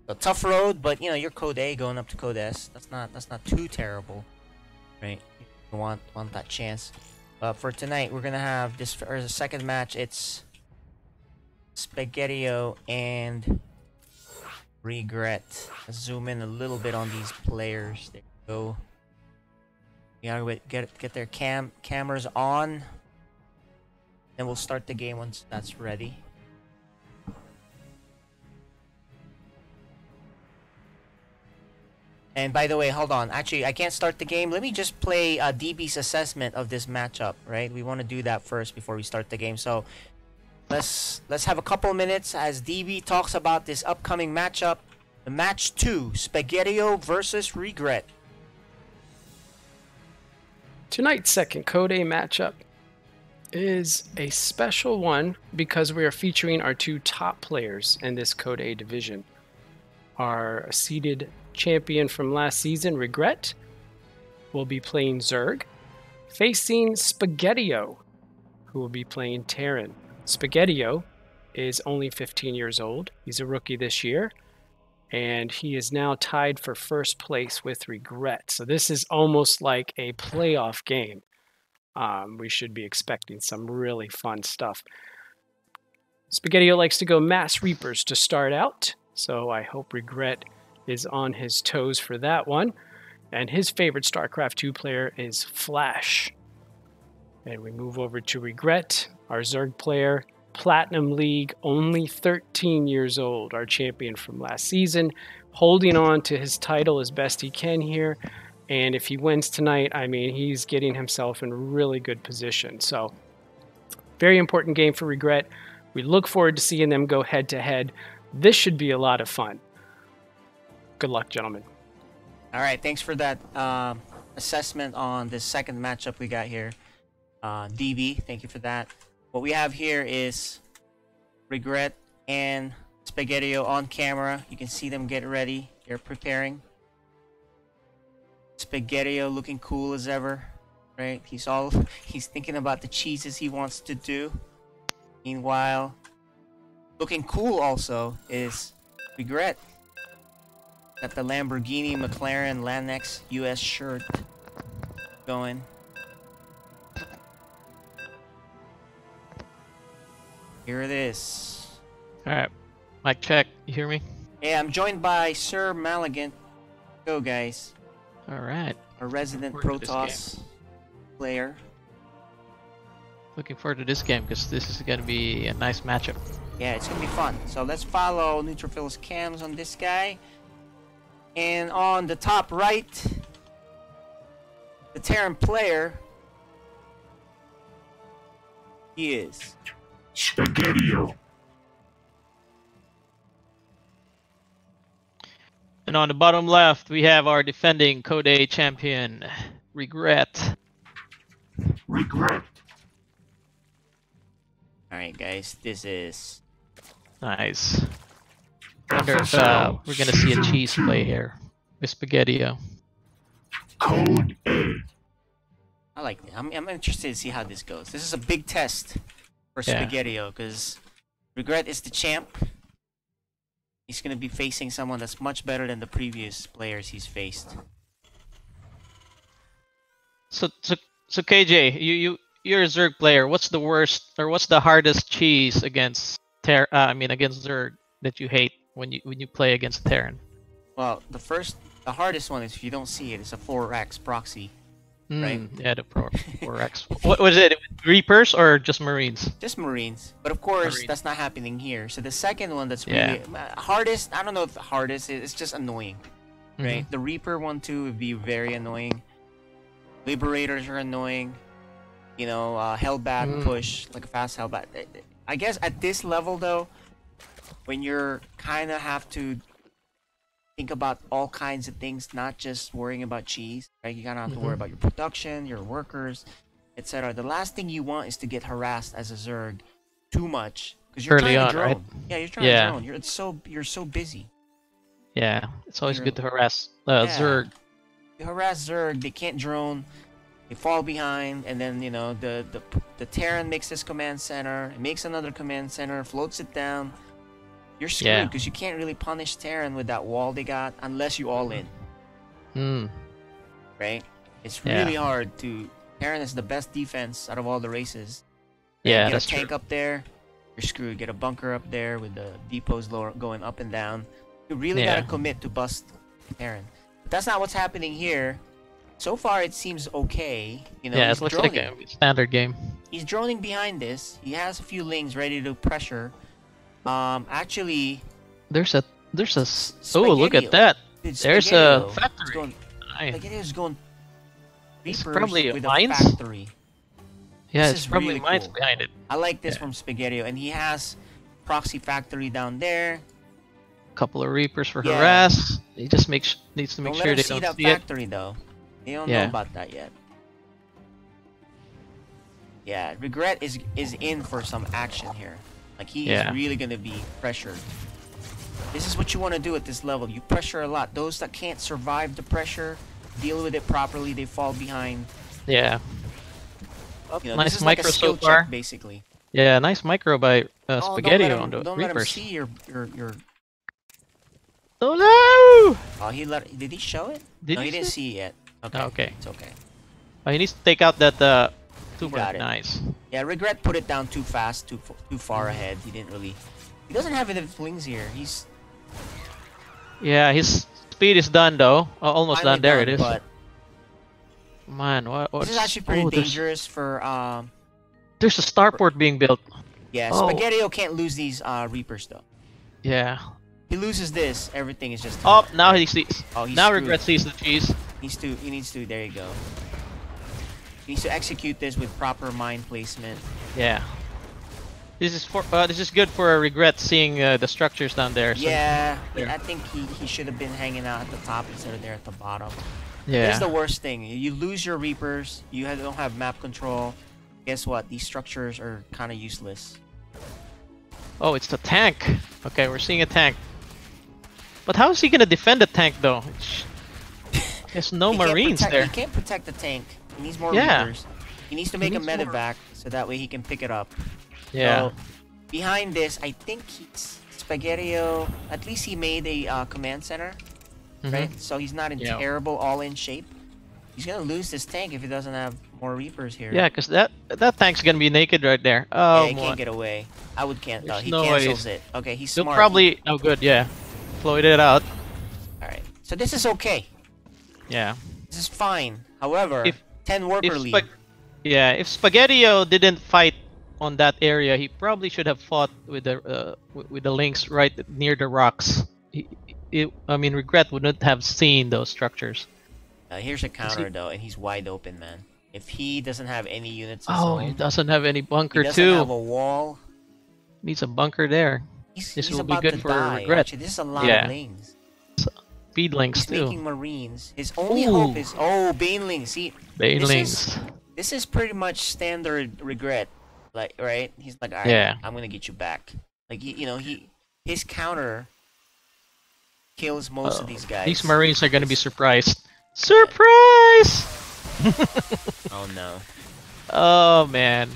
So tough road, but you're Code A going up to Code S. That's not too terrible, right? You want that chance. But for tonight, we're gonna have this for the 2nd match. It's Spaghettio and Regret. Let's zoom in a little bit on these players. There you go. You gotta get their cameras on. Then we'll start the game once that's ready. And by the way, hold on. Actually, I can't start the game. Let me just play DB's assessment of this matchup, right? We want to do that first before we start the game. So let's have a couple minutes as DB talks about this upcoming matchup. The match 2, Spaghettio versus Regret. Tonight's second Code A matchup is a special one because we are featuring our 2 top players in this Code A division. Our seeded champion from last season, Regret, will be playing Zerg, facing Spaghettio, who will be playing Terran. Spaghettio is only 15 years old. He's a rookie this year, and he is now tied for first place with Regret. So this is almost like a playoff game. We should be expecting some really fun stuff. Spaghettio likes to go Mass Reapers to start out, so I hope Regret is on his toes for that one. And his favorite StarCraft 2 player is Flash. And we move over to Regret, our Zerg player, Platinum League, only 13 years old, our champion from last season, holding on to his title as best he can here. And if he wins tonight, I mean, he's getting himself in really good position. So, very important game for Regret. We look forward to seeing them go head-to-head. This should be a lot of fun. Good luck, gentlemen. All right, thanks for that assessment on this second matchup we got here. DB, thank you for that. What we have here is Regret and Spaghettio on camera. You can see them get ready. They're preparing. Spaghettio looking cool as ever, right? He's thinking about the cheeses he wants to do. Meanwhile, looking cool also is Regret. Got the Lamborghini McLaren Lanex US shirt going. Here it is. Alright. Mic check. You hear me? Yeah, I'm joined by Sir Maligant. Go, guys. Alright. A resident Forward to this Protoss player. Looking forward to this game because this is going to be a nice matchup. Yeah, it's gonna be fun. So let's follow Neutrophil's cams on this guy. And on the top right, the Terran player, he is Spaghettio. And on the bottom left, we have our defending Code A champion, Regret. Regret. Alright guys, this is Nice. Wonder if FSL we're going to see a Season cheese 2. play here with Spaghettio. Code A. I like it. I'm interested to see how this goes. This is a big test for Yeah. Spaghettio because Regret is the champ. He's gonna be facing someone that's much better than the previous players he's faced. So KJ, you're a Zerg player. What's the worst or what's the hardest cheese against against Zerg that you hate when you play against Terran? Well, the hardest one is if you don't see it, it's a 4x proxy. Right. Yeah, the 4x. What was it? Reapers or just Marines? Just Marines. But of course, Marines. that's not happening here. So the second one that's Yeah. really hardest, I don't know if the hardest is, it's just annoying. Right? The Reaper one too would be very annoying. Liberators are annoying. You know, Hellbat push, like a fast Hellbat. I guess at this level though, when you're kind of have to think about all kinds of things, not just worrying about cheese, right? You kind of have to worry about your production, your workers, etc. The last thing you want is to get harassed as a Zerg too much because you're Early trying on, to drone. right? Yeah, you're trying Yeah. to drone. You're so busy. Yeah, it's always You're- good to harass Yeah. Zerg. You harass Zerg, they can't drone, they fall behind, and then you know the Terran makes this command center, it makes another command center, floats it down. You're screwed Yeah. because you can't really punish Terran with that wall they got unless you all in, right? It's Yeah. really hard to. Terran is the best defense out of all the races. Yeah, Get that's a tank true. up there, you're screwed. Get a bunker up there with the depots lower, going up and down. You really Yeah. gotta commit to bust Terran. But that's not what's happening here. So far, it seems okay. You know, Yeah, he's it looks like droning. a standard game. He's droning behind this. He has a few lings ready to pressure. Actually, There's a oh, look Spaghettio. at that. Dude, There's Spaghettio a is factory. going, Nice. Spaghettio's going It's Reapers probably with mines. a factory. Yeah, This it's is probably really mines cool. behind it. I like this Yeah. from Spaghettio, and he has proxy factory down there. Couple of Reapers for Yeah. harass. He just needs to make Don't sure let they him see don't that see it. factory though. They don't Yeah. know about that yet. Yeah, Regret is in for some action here. Like he Yeah. is really gonna be pressured. This is what you want to do at this level. You pressure a lot. Those that can't survive the pressure, deal with it properly, they fall behind. Yeah. You know, Nice this is like a micro skill so far. check, basically. Yeah, nice micro by Oh, Spaghettio on the don't let him Reapers. see your. Oh no! Oh, did he show it? Did no, he he didn't see see it yet. Okay. Oh, okay. It's okay. Oh, he needs to take out that tuber. got it. Nice. Yeah, Regret put it down too fast, too far ahead. He didn't really. He doesn't have enough flings here. He's Yeah, his speed is done though. Almost finally done. There it done, is. But Man, what? this is actually pretty dangerous for. There's a starport being built. Yeah, Oh. Spaghettio can't lose these Reapers though. Yeah. He loses this, everything is just. Oh, now he sees. Oh, he's Now screwed. Regret sees the cheese. He needs to. There you go. He needs to execute this with proper mine placement. Yeah. This is good for Regret seeing the structures down there. So Yeah, there. I think he should have been hanging out at the top instead of there at the bottom. Yeah. This is the worst thing. You lose your Reapers. Don't have map control. Guess what? These structures are kind of useless. Oh, it's the tank. Okay, we're seeing a tank. But how is he gonna defend the tank though? There's no He can't Marines protect- there. He can't protect the tank. He needs more Yeah. Reapers. He needs to make a needs more. medevac so that way he can pick it up. Yeah. So, behind this, I think Spaghettio. At least he made a command center, Mhm. right? So he's not in Yeah. terrible all-in shape. He's gonna lose this tank if he doesn't have more Reapers here. Yeah, because that tank's gonna be naked right there. Yeah, Oh, he my. can't get away. I would can't though. There's He no cancels ways. it. Okay, he's He'll smart. probably. Oh, good. Yeah. Float it out. All right. So this is okay. Yeah. This is fine. However, If- 10 worker If lead. yeah, if Spaghettio didn't fight on that area, he probably should have fought with the links right near the rocks. I mean, Regret wouldn't have seen those structures. Here's a counter though, and he's wide open, man. If he doesn't have any units, of his Oh, own, he doesn't have any he bunker doesn't too. have a wall. Needs a bunker there. This This will be about good to for die. Regret. Actually, this is a lot Yeah. of lanes. Speed links He's too. making Marines. His only Ooh. hope is Banelings. See, Banelings. this is pretty much standard Regret, like right? He's like, all right, Yeah. I'm gonna get you back. Like his counter kills most of these guys. These Marines are gonna be surprised. Surprise! Oh no, Oh man,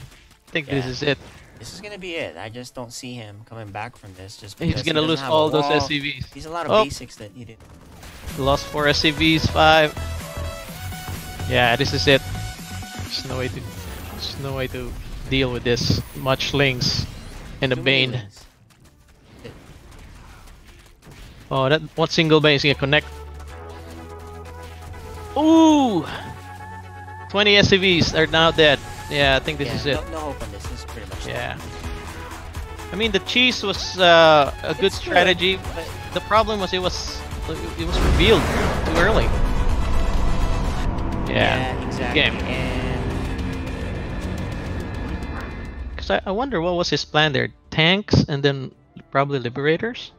I think this Yeah. is it. this is gonna be it. I just don't see him coming back from this. Just He's because he gonna doesn't lose have a all those wall. SCVs. There's a lot of Oh. basics that he did. Lost 4 SCVs, 5. Yeah, this is it. There's no way to deal with this. Much links and a Too many Bane. lanes. Oh, that one single Bane is gonna connect. Ooh! 20 SCVs are now dead. Yeah, I think this Yeah, is it. No hope on this. This is pretty much. Yeah. I mean, the cheese was a good It's good, strategy. but- The problem was it was revealed too early. Yeah. exactly. game. And Because I wonder what was his plan there. Tanks and then probably Liberators?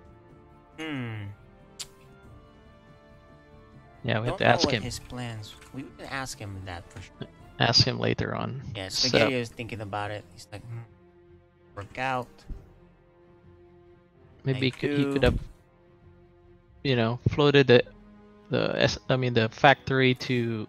Yeah, we have don't to know ask what him. his plans. We can ask him that for sure. Ask him later on. Yeah, So- Spaghetti is thinking about it. He's like, work out. Maybe Thank he you. could have, floated the factory to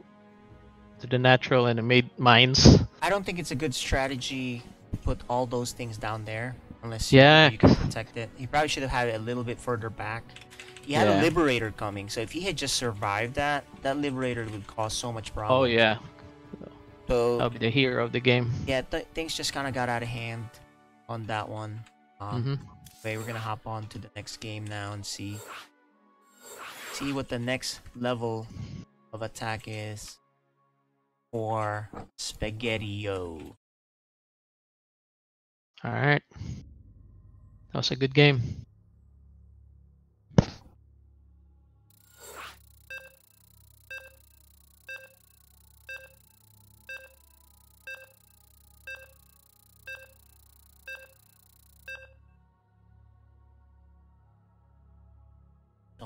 the natural and made mines. I don't think it's a good strategy to put all those things down there unless Yeah. you can protect it. He probably should have had it a little bit further back. He had Yeah. a Liberator coming, so if he had just survived that Liberator would cause so much problems. Oh yeah, So I'll be the hero of the game. yeah, things just kind of got out of hand on that one. hmm Okay, we're gonna hop on to the next game now and see what the next level of attack is for Spaghettio. All right, that was a good game.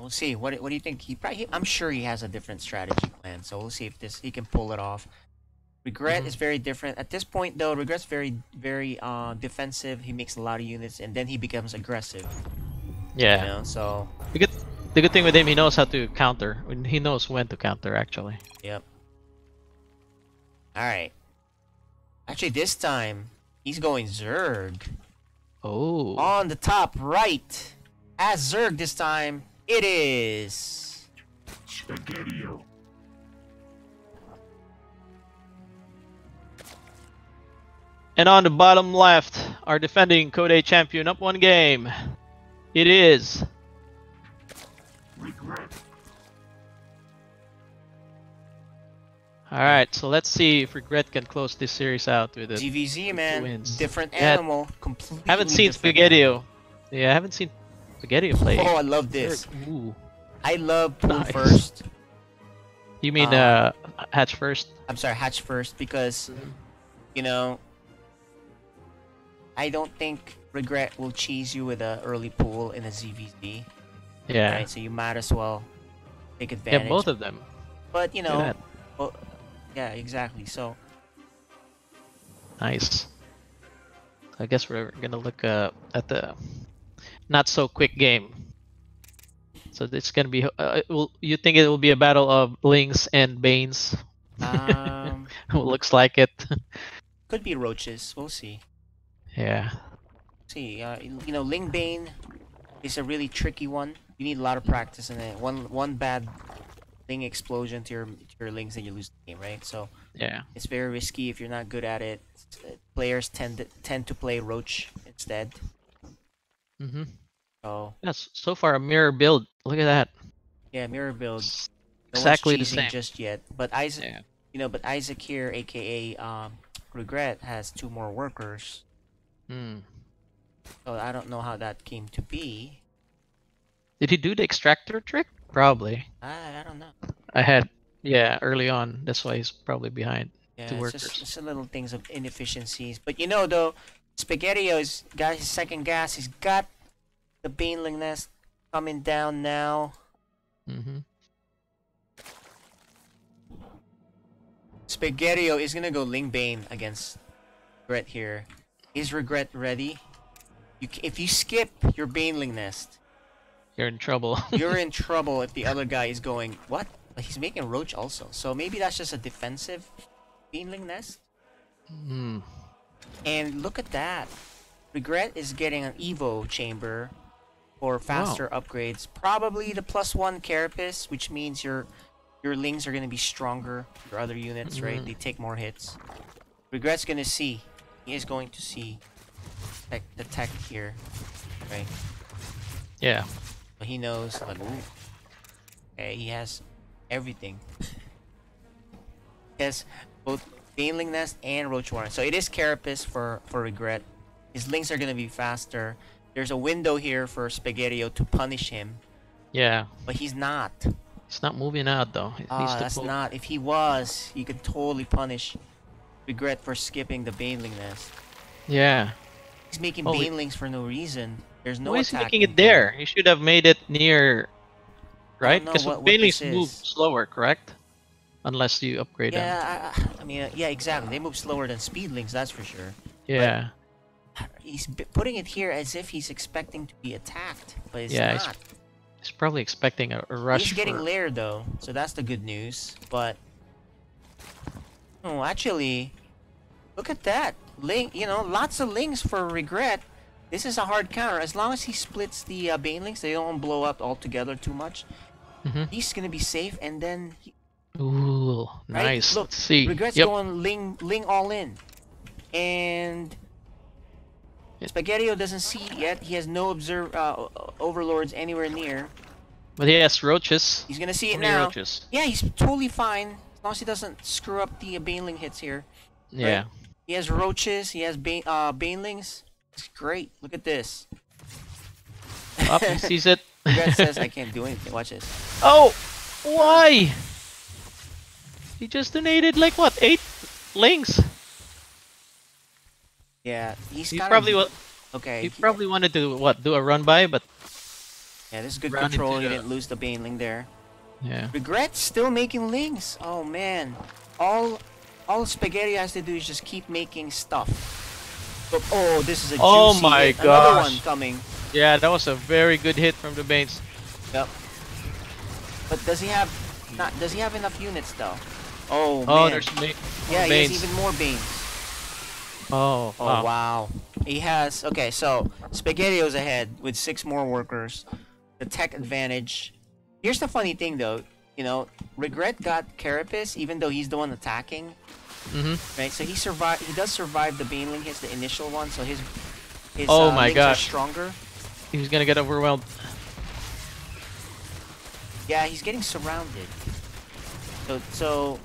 So we'll see. What do you think? I'm sure he has a different strategy plan. So we'll see if he can pull it off. Regret is very different at this point, though. Regret's very defensive. He makes a lot of units, and then he becomes aggressive. Yeah. You know, so The good thing with him, he knows how to counter. He knows when to counter, actually. Yep. All right. Actually, this time he's going Zerg. Oh. On the top right, as Zerg this time, it is Spaghettio. And on the bottom left, our defending Code A champion up 1 game. It is Regret. Alright, so let's see if Regret can close this series out with it. GVZ, man. wins. Different Yeah. animal. Completely Haven't seen different Spaghettio. Yeah, I haven't seen Spaghettio play. Oh, I love this. Ooh. I love pool Nice. first. You mean hatch first? I'm sorry, hatch first, because, you know, I don't think Regret will cheese you with a early pool in a ZVZ. Yeah. Right? So you might as well take advantage. Yeah, both of them. But, you Look at know, that. well, yeah, exactly. So, Nice. I guess we're gonna look at the not so quick game. So it's gonna be. You think it will be a battle of Lings and Banes? Looks like it. could be roaches. We'll see. Yeah. See, you know, Ling Bane is a really tricky one. You need a lot of practice in it. One bad Ling explosion to your Lings and you lose the game, right? So Yeah. it's very risky if you're not good at it. Players tend to play Roach instead. Mhm. So Yes. So far a mirror build. Look at that. yeah, mirror build. No Exactly the one's cheesing same. just yet. But Isaac, Yeah. you know, but Isaac here, aka Regret, has 2 more workers. Hmm. So I don't know how that came to be. Did he do the extractor trick? Probably. I don't know. I had. Yeah, early on. That's why he's probably behind. Yeah, 2 it's workers. just a little things of inefficiencies. But you know, though, Spaghettio's got his second gas. He's got the Baneling Nest coming down now. Mhm. Spaghettio is gonna go Ling Bane against Regret here. Is Regret ready? If you skip your Baneling Nest, You're in trouble. you're in trouble if the other guy is going, what? But he's making Roach also. So maybe that's just a defensive Baneling Nest. Hmm. And look at that. Regret is getting an Evo chamber for faster upgrades. Probably the +1 Carapace, which means your Lings are going to be stronger. Your other units, right? They take more hits. Regret's going to see. He is going to see the tech here, right? Yeah. But he knows, like, ooh. Okay, he has everything. He has both Baneling Nest and Roach Warren. So it is Carapace for Regret. His Lings are going to be faster. There's a window here for Spaghettio to punish him. Yeah. But he's not. He's not moving out though. He needs to That's pull- not. If he was, he could totally punish Regret for skipping the Baneling Nest. Yeah. He's making Oh, Banelings for no reason. There's no Why is he attack making it input. there? He should have made it near. Right? know Because what Banelings this move is. slower, correct? Unless you upgrade them. Yeah, I mean, yeah, exactly. They move slower than Speedlings, that's for sure. Yeah. He's putting it here as if he's expecting to be attacked, but it's Yeah, not. He's probably expecting a rush. He's getting for... layered though, so that's the good news. But oh, actually, look at that. Ling, you know, lots of Lings for Regret. This is a hard counter. As long as he splits the Banelings, they don't blow up altogether too much. He's gonna be safe, and then Ooh, right? nice. Look, Let's see. Regret's Yep. going Ling all in, and Spaghettio doesn't see it yet. He has no overlords anywhere near. But he has roaches. He's gonna see it How many now. roaches? Yeah, he's totally fine as long as he doesn't screw up the Baneling hits here. Yeah. He has roaches. He has Banelings. It's great. Look at this. Up, he sees it. Regret says, "I can't do anything." Watch this. Oh, why? He just donated like what, 8 Lings? Yeah, he's He kind probably of okay. he probably wanted to what, do a run by, but Yeah, this is good Run control. into He the- didn't lose the Baneling there. Yeah. Regret still making links. Oh man, all Spaghetti has to do is just keep making stuff. But, oh, this is a juicy Oh my hit. Another one gosh. coming. Yeah, that was a very good hit from the Banes. Yep. But does he have enough units though? Oh Oh, man. there's Yeah, he Banes. has even more Banes. Oh, Oh wow. He has okay, so Spaghettio's ahead with 6 more workers. The tech advantage. Here's the funny thing though, you know, Regret got Carapace even though he's the one attacking. Right? So he does survive the Baneling hits, the initial one, so his Oh my links are gosh. stronger. He's gonna get overwhelmed. Yeah, he's getting surrounded. So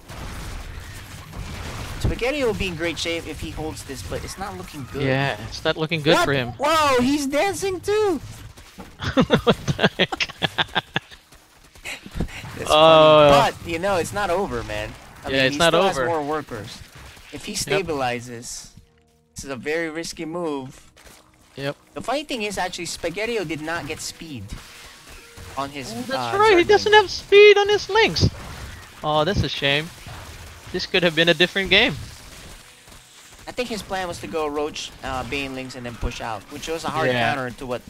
Spaghetti will be in great shape if he holds this, but it's not looking good. Yeah, it's not looking good What? for him. Whoa, he's dancing too! What the heck? That's Oh. funny. But, you know, it's not over, man. I Yeah, mean, it's he not still over. has more workers. If he stabilizes, this is a very risky move. Yep. The funny thing is, actually, Spaghettio did not get speed on his. That's right, he doesn't have speed on his links. Oh, that's a shame. This could have been a different game. I think his plan was to go Roach, Banelings, and then push out, which was a hard Yeah. counter to what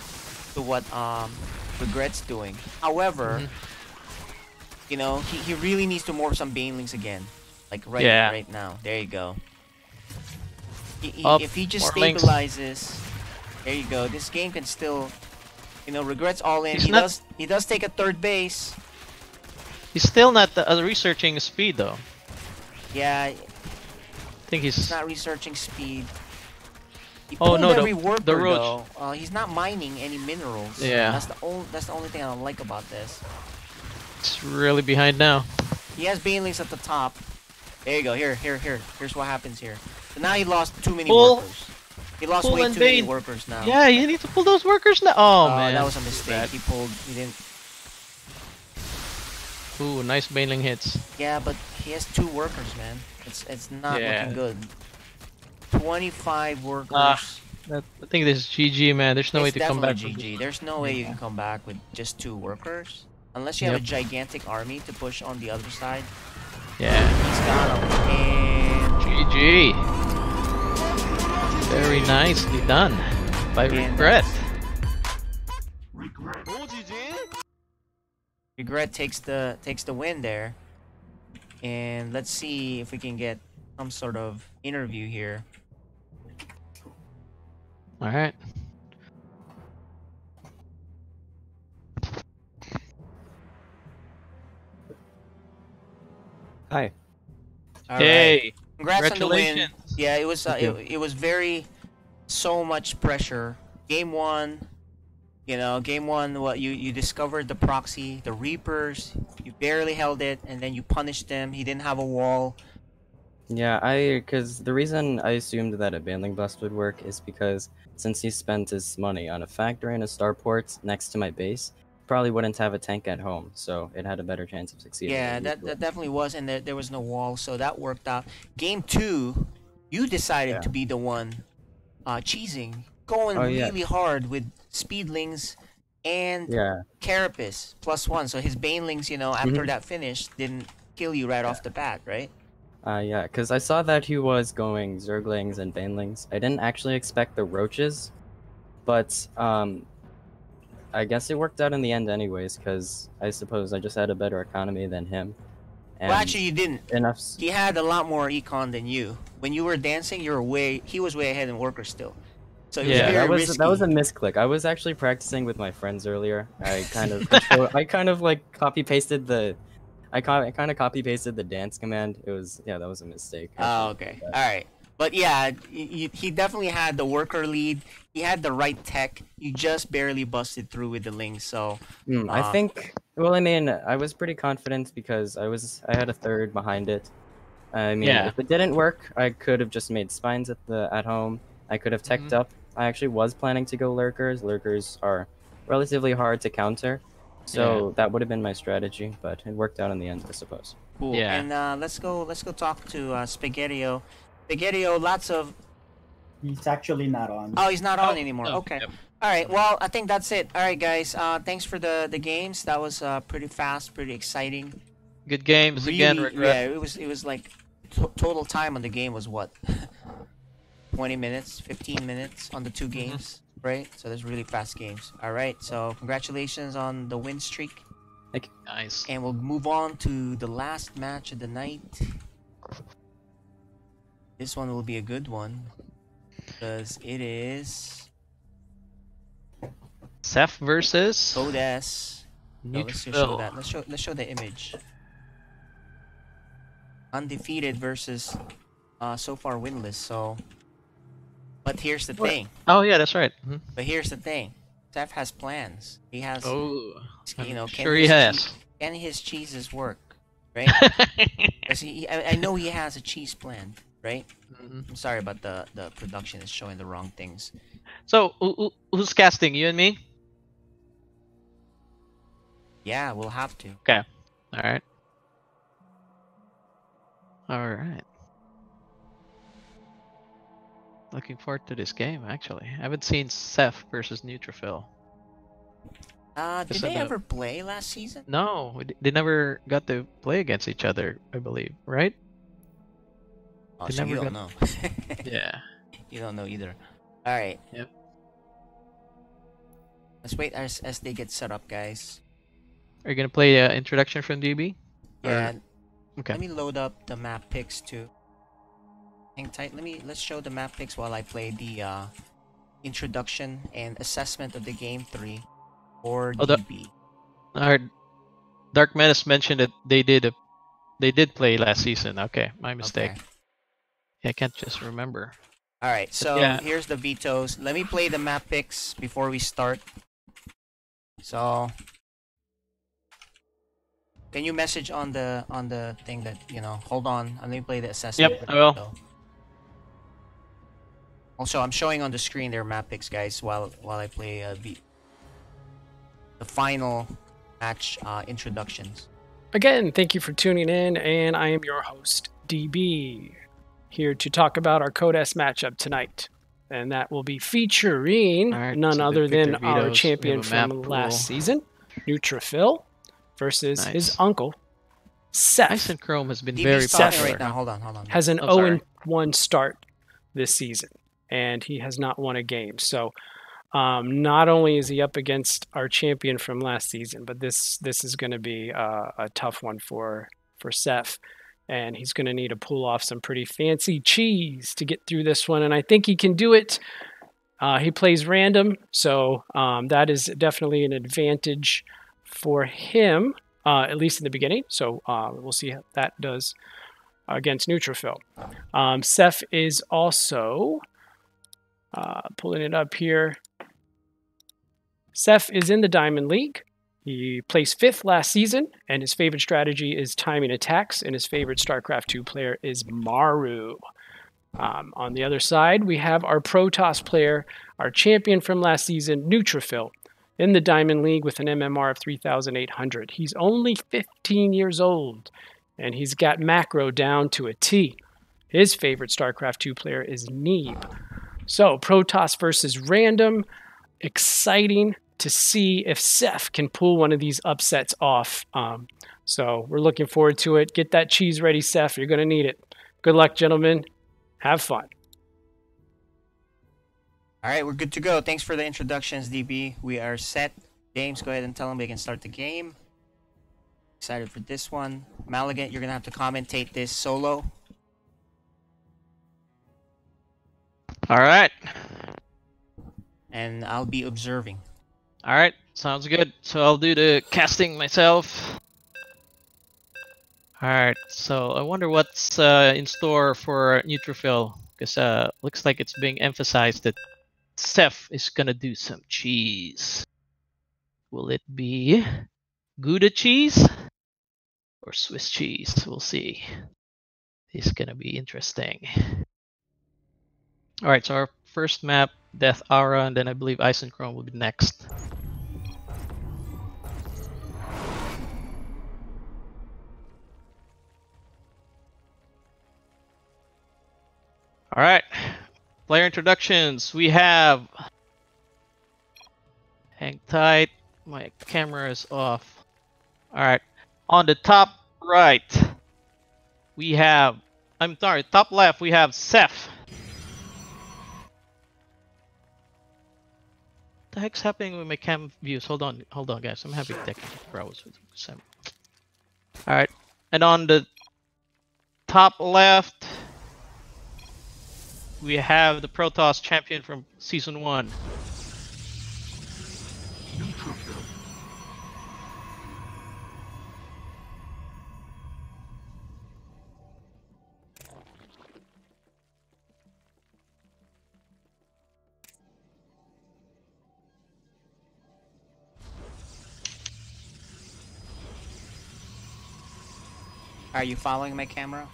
Regret's doing. However, you know, he really needs to morph some Banelings again, like right now. There you go. Up, If he just more links. stabilizes, there you go. This game can still, you know, Regret's all in. He's not- He does take a 3rd base. He's still not researching speed though. Yeah, I think he's he's. not researching speed. He Oh, pulled no, every worker the Roach. though. He's not mining any minerals. Yeah. That's the only thing I don't like about this. It's really behind now. He has Banelings at the top. There you go. Here's what happens here. So now he lost too many Pull. workers. He lost Pull way and too many Bane. workers now. Yeah, you need to pull those workers now. Oh man, that was a mistake. He didn't. Ooh, nice Baneling hits. Yeah, but he has 2 workers, man. It's not Yeah. looking good. 25 workers. I think this is GG, man. There's no way It's to come back. definitely from GG. There's no way you can come back with just 2 workers. Unless you have a gigantic army to push on the other side. this. Yeah. He's got him. And GG. Very nicely done by And Regret. Regret takes the win there. And let's see if we can get some sort of interview here. All right. Hi. All right. Hey. Congrats on the win. Congratulations. Yeah, it was Thank you. it was very so much pressure. Game 1, you know, game 1 what you discovered the proxy, the Reapers, you barely held it and then you punished them. He didn't have a wall. Yeah, because the reason I assumed that a Baneling Bust would work is because since he spent his money on a factory and a starport next to my base, probably wouldn't have a tank at home, so it had a better chance of succeeding. Yeah, than that usual. definitely was, and there was no wall, so that worked out. Game 2, you decided to be the one cheesing, going Oh, yeah. really hard with Speedlings and Yeah, Carapace +1. So his Banelings, you know, after that finish, didn't kill you right off the bat, right? yeah, because I saw that he was going Zerglings and Banelings. I didn't actually expect the Roaches, but I guess it worked out in the end anyways, because I suppose I just had a better economy than him. And Well, actually, you didn't. enough. He had a lot more econ than you. When you were dancing, he was way ahead in workers still. So it was Yeah, very that was risky. that was a misclick. I was actually practicing with my friends earlier. I kind of like copy pasted the I kind of copy pasted the dance command. It was that was a mistake. Oh, okay. All right. But yeah, he definitely had the worker lead. He had the right tech. You just barely busted through with the links. So I think. Well, I mean, I was pretty confident because I had a 3rd behind it. I mean, Yeah. if it didn't work, I could have just made spines at home. I could have teched up. I actually was planning to go lurkers. Lurkers are relatively hard to counter, so that would have been my strategy. But it worked out in the end, I suppose. cool. Yeah. And let's go talk to Spaghettio. Spaghettio, lots of. He's actually not on. Oh, he's not on Oh, anymore. no, Okay. yep. All right. Well, I think that's it. All right, guys. Thanks for the games. That was pretty fast, pretty exciting. Good games again, Really, Regret. yeah. It was like total time on the game was what? 20 minutes, 15 minutes on the two games, right? So there's really fast games. All right. So congratulations on the win streak. Nice. And we'll move on to the last match of the night. This one will be a good one because it is Seth versus Code S. So let's just show that. Let's show the image. Undefeated versus so far winless. So, but here's the thing. Oh yeah, that's right. But here's the thing. Seth has plans. He has. Oh, you know, sure he has. Can his cheeses work, right? I know he has a cheese plan, right? I'm sorry, but the production is showing the wrong things. So who's casting? You and me? Yeah, we'll have to. Okay. All right. All right. Looking forward to this game. Actually, I haven't seen Seth versus Neutrophil. Did they ever play last season? No, they never got to play against each other, I believe, right? Oh, They so you never don't know. Yeah. You don't know either. All right. Yep. Let's wait as they get set up, guys. Are you gonna play introduction from DB? Yeah. Okay. Let me load up the map picks too. Hang tight. Let's show the map picks while I play the introduction and assessment of the game 3 for DB. Our Dark Menace mentioned that they did play last season. Okay, my mistake. Okay. Yeah, I can't just remember. All right. So yeah. here's the vetoes. Let me play the map picks before we start. So. Can you message on the thing that, you know, hold on, let me play the assessment. Yep, I will. Also, I'm showing on the screen their map picks, guys, while I play the final match introductions. Again, thank you for tuning in, and I am your host, DB, here to talk about our Code S matchup tonight. And that will be featuring none other than our champion from last season, Neutrophil, versus his uncle, Seth. Isonchrome has been DB's very popular. Right now. Hold on. Has an 0-1 start this season, and he has not won a game. So not only is he up against our champion from last season, but this is going to be a tough one for Seth. And he's going to need to pull off some pretty fancy cheese to get through this one. And I think he can do it. He plays random, so that is definitely an advantage for him, at least in the beginning. So we'll see how that does against Neutrophil. Seth is also pulling it up here. Seth is in the Diamond League. He placed 5th last season, and his favorite strategy is timing attacks, and his favorite StarCraft 2 player is Maru. On the other side, we have our Protoss player, our champion from last season, Neutrophil, in the Diamond League with an MMR of 3,800. He's only 15 years old, and he's got macro down to a T. His favorite StarCraft 2 player is Neeb. So, Protoss versus Random. Exciting to see if Seth can pull one of these upsets off. So, we're looking forward to it. Get that cheese ready, Seth. You're going to need it. Good luck, gentlemen. Have fun. All right, we're good to go. Thanks for the introductions, DB. We are set. James, go ahead and tell them we can start the game. Excited for this one. Maligan, you're going to have to commentate this solo. All right. And I'll be observing. All right, sounds good. So I'll do the casting myself. All right, so I wonder what's in store for Neutrophil, because looks like it's being emphasized that Seth is gonna do some cheese. Will it be Gouda cheese or Swiss cheese? We'll see. It's gonna be interesting. All right, so our first map, Death Aura, and then I believe Isonchrome will be next. All right, player introductions. We have Hang tight. My camera is off. Alright. On the top right, we have... I'm sorry, top left, we have Seth. What the heck's happening with my cam views? Hold on, guys. I'm having technical problems with Sam. Alright. And on the top left, we have the Protoss champion from Season 1. Are you following my camera?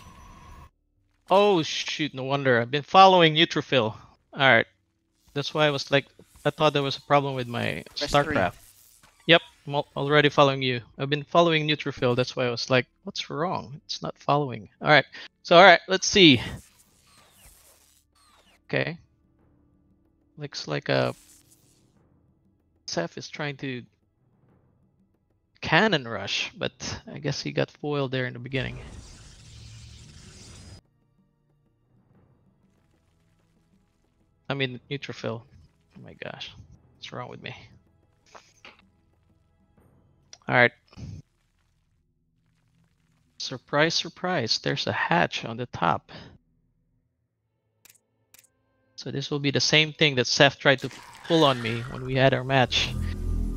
Oh shoot, no wonder. I've been following Neutrophil. Alright. That's why I was like, I thought there was a problem with my Press StarCraft. Yep, I'm already following you. I've been following Neutrophil, that's why I was like, what's wrong? It's not following. Alright, so let's see. Okay. Looks like Seth is trying to cannon rush, but I guess he got foiled there in the beginning. I mean, Neutrophil. Oh my gosh, what's wrong with me? Alright. Surprise, surprise, there's a hatch on the top. So this will be the same thing that Seth tried to pull on me when we had our match.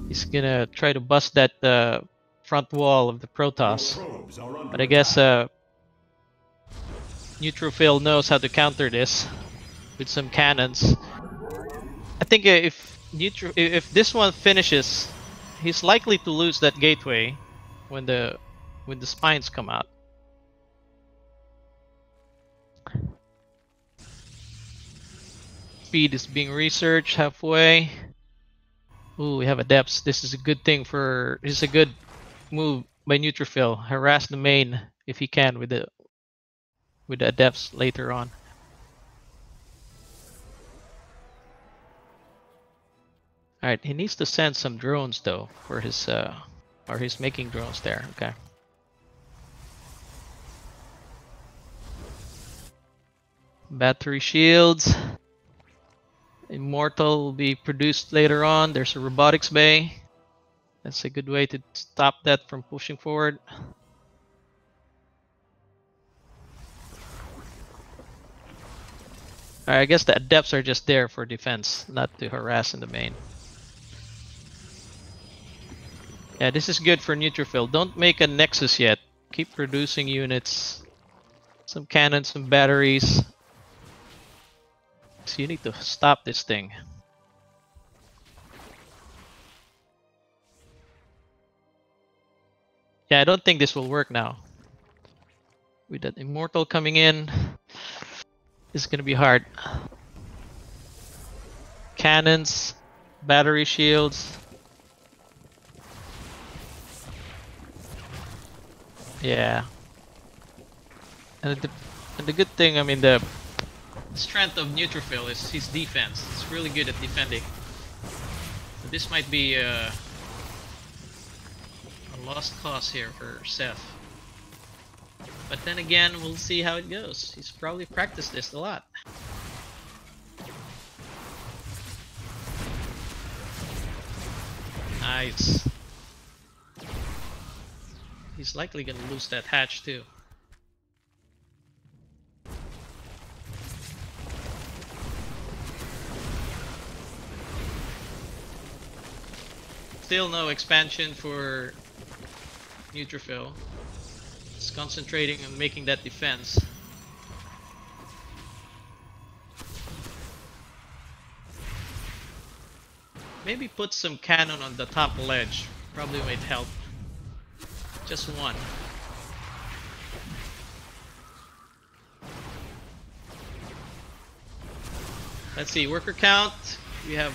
He's gonna try to bust that front wall of the Protoss. But I guess Neutrophil knows how to counter this with some cannons. I think if this one finishes, he's likely to lose that gateway when the spines come out. Speed is being researched halfway. Ooh, we have adepts. This is a good thing for. This is a good move by Neutrophil. Harass the main if he can with the adepts later on. All right, he needs to send some drones though for his or he's making drones there. Okay. Battery shields. Immortal will be produced later on. There's a robotics bay. That's a good way to stop that from pushing forward. Alright, I guess the adepts are just there for defense, not to harass in the main. Yeah, this is good for Neutrophil. Don't make a nexus yet. Keep producing units. Some cannons, some batteries. So you need to stop this thing. Yeah, I don't think this will work now. With that Immortal coming in, it's gonna be hard. Cannons, battery shields. Yeah. And the good thing, I mean, the strength of Neutrophil is his defense. It's really good at defending. So this might be a lost cause here for Seth. But then again, we'll see how it goes. He's probably practiced this a lot. Nice. He's likely gonna lose that hatch too. Still no expansion for Neutrophil. It's concentrating on making that defense. Maybe put some cannon on the top ledge. Probably might help. Just one. Let's see, worker count. We have,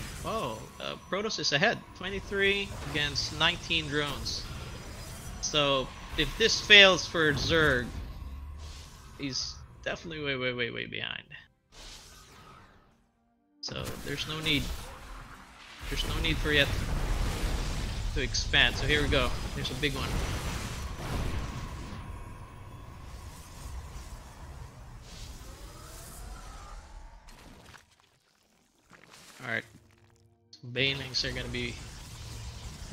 Protoss is ahead. 23 against 19 drones. So if this fails for Zerg, he's definitely way behind. So there's no need There's no need for it to expand. So here we go. There's a big one. Alright. So banelings are gonna be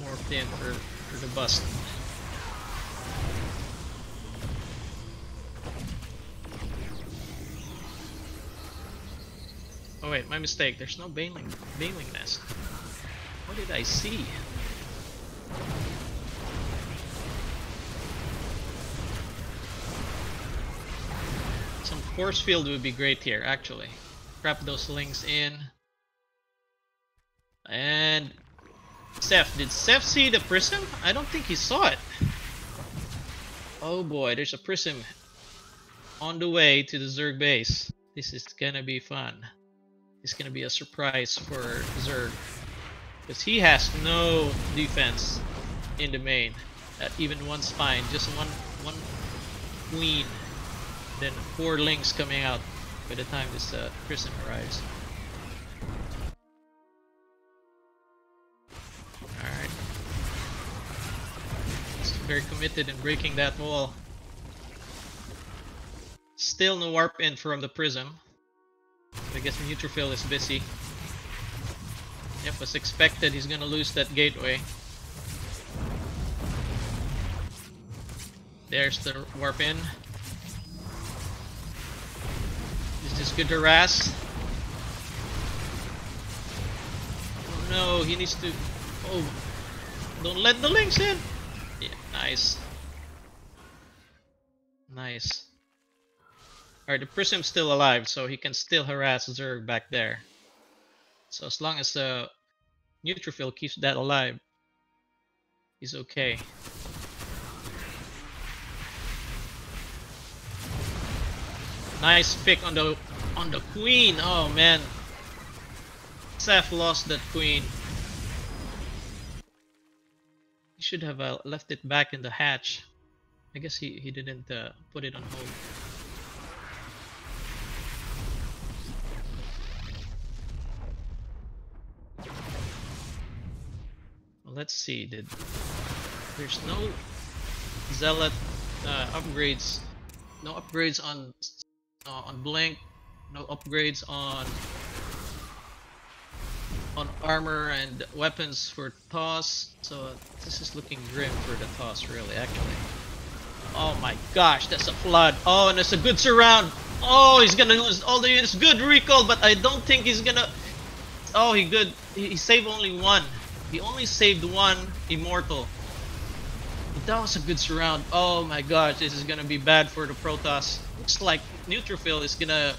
morphed in for the bust. Oh wait, my mistake. There's no baneling nest. What did I see? Some force field would be great here, actually. Trap those lings in. And Seth, did Seth see the prism? I don't think he saw it. Oh boy, there's a prism on the way to the Zerg base. This is gonna be fun. It's gonna be a surprise for Zerg, because he has no defense in the main. Even one spine, just one queen, then 4 lings coming out by the time this prism arrives. Alright. He's very committed in breaking that wall. Still no warp in from the prism. I guess Neutrophil is busy. Yep, as expected, he's gonna lose that gateway. There's the warp in. Is this good to harass? Oh no, he needs to... Oh, don't let the links in! Yeah, nice. Nice. Alright, the prism's still alive, so he can still harass Zerg back there. So as long as the Neutrophil keeps that alive, he's okay. Nice pick on the queen. Oh man, Seth lost that queen. He should have left it back in the hatch. I guess he didn't put it on hold. Well, let's see. There's no zealot upgrades. No upgrades on Blink. No upgrades on armor and weapons for toss. So this is looking grim for the toss, really. Actually. Oh my gosh, that's a flood. Oh, and it's a good surround. Oh, he's gonna lose all the units. Good recall, but I don't think he's gonna. Oh, he saved only one. He only saved one immortal. But that was a good surround. Oh my gosh, this is gonna be bad for the Protoss. Looks like Neutrophil is gonna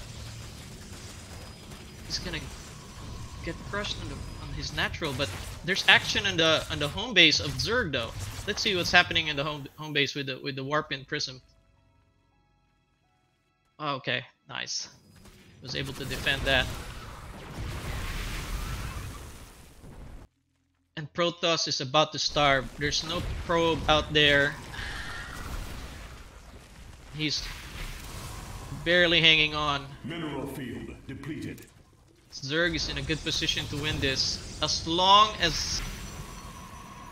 get crushed on his natural, but there's action on the home base of Zerg though. Let's see what's happening in the home base with the warp in prism. Oh, okay, nice. Was able to defend that. And Protoss is about to starve. There's no probe out there. He's barely hanging on. Mineral field depleted. Zerg is in a good position to win this. As long as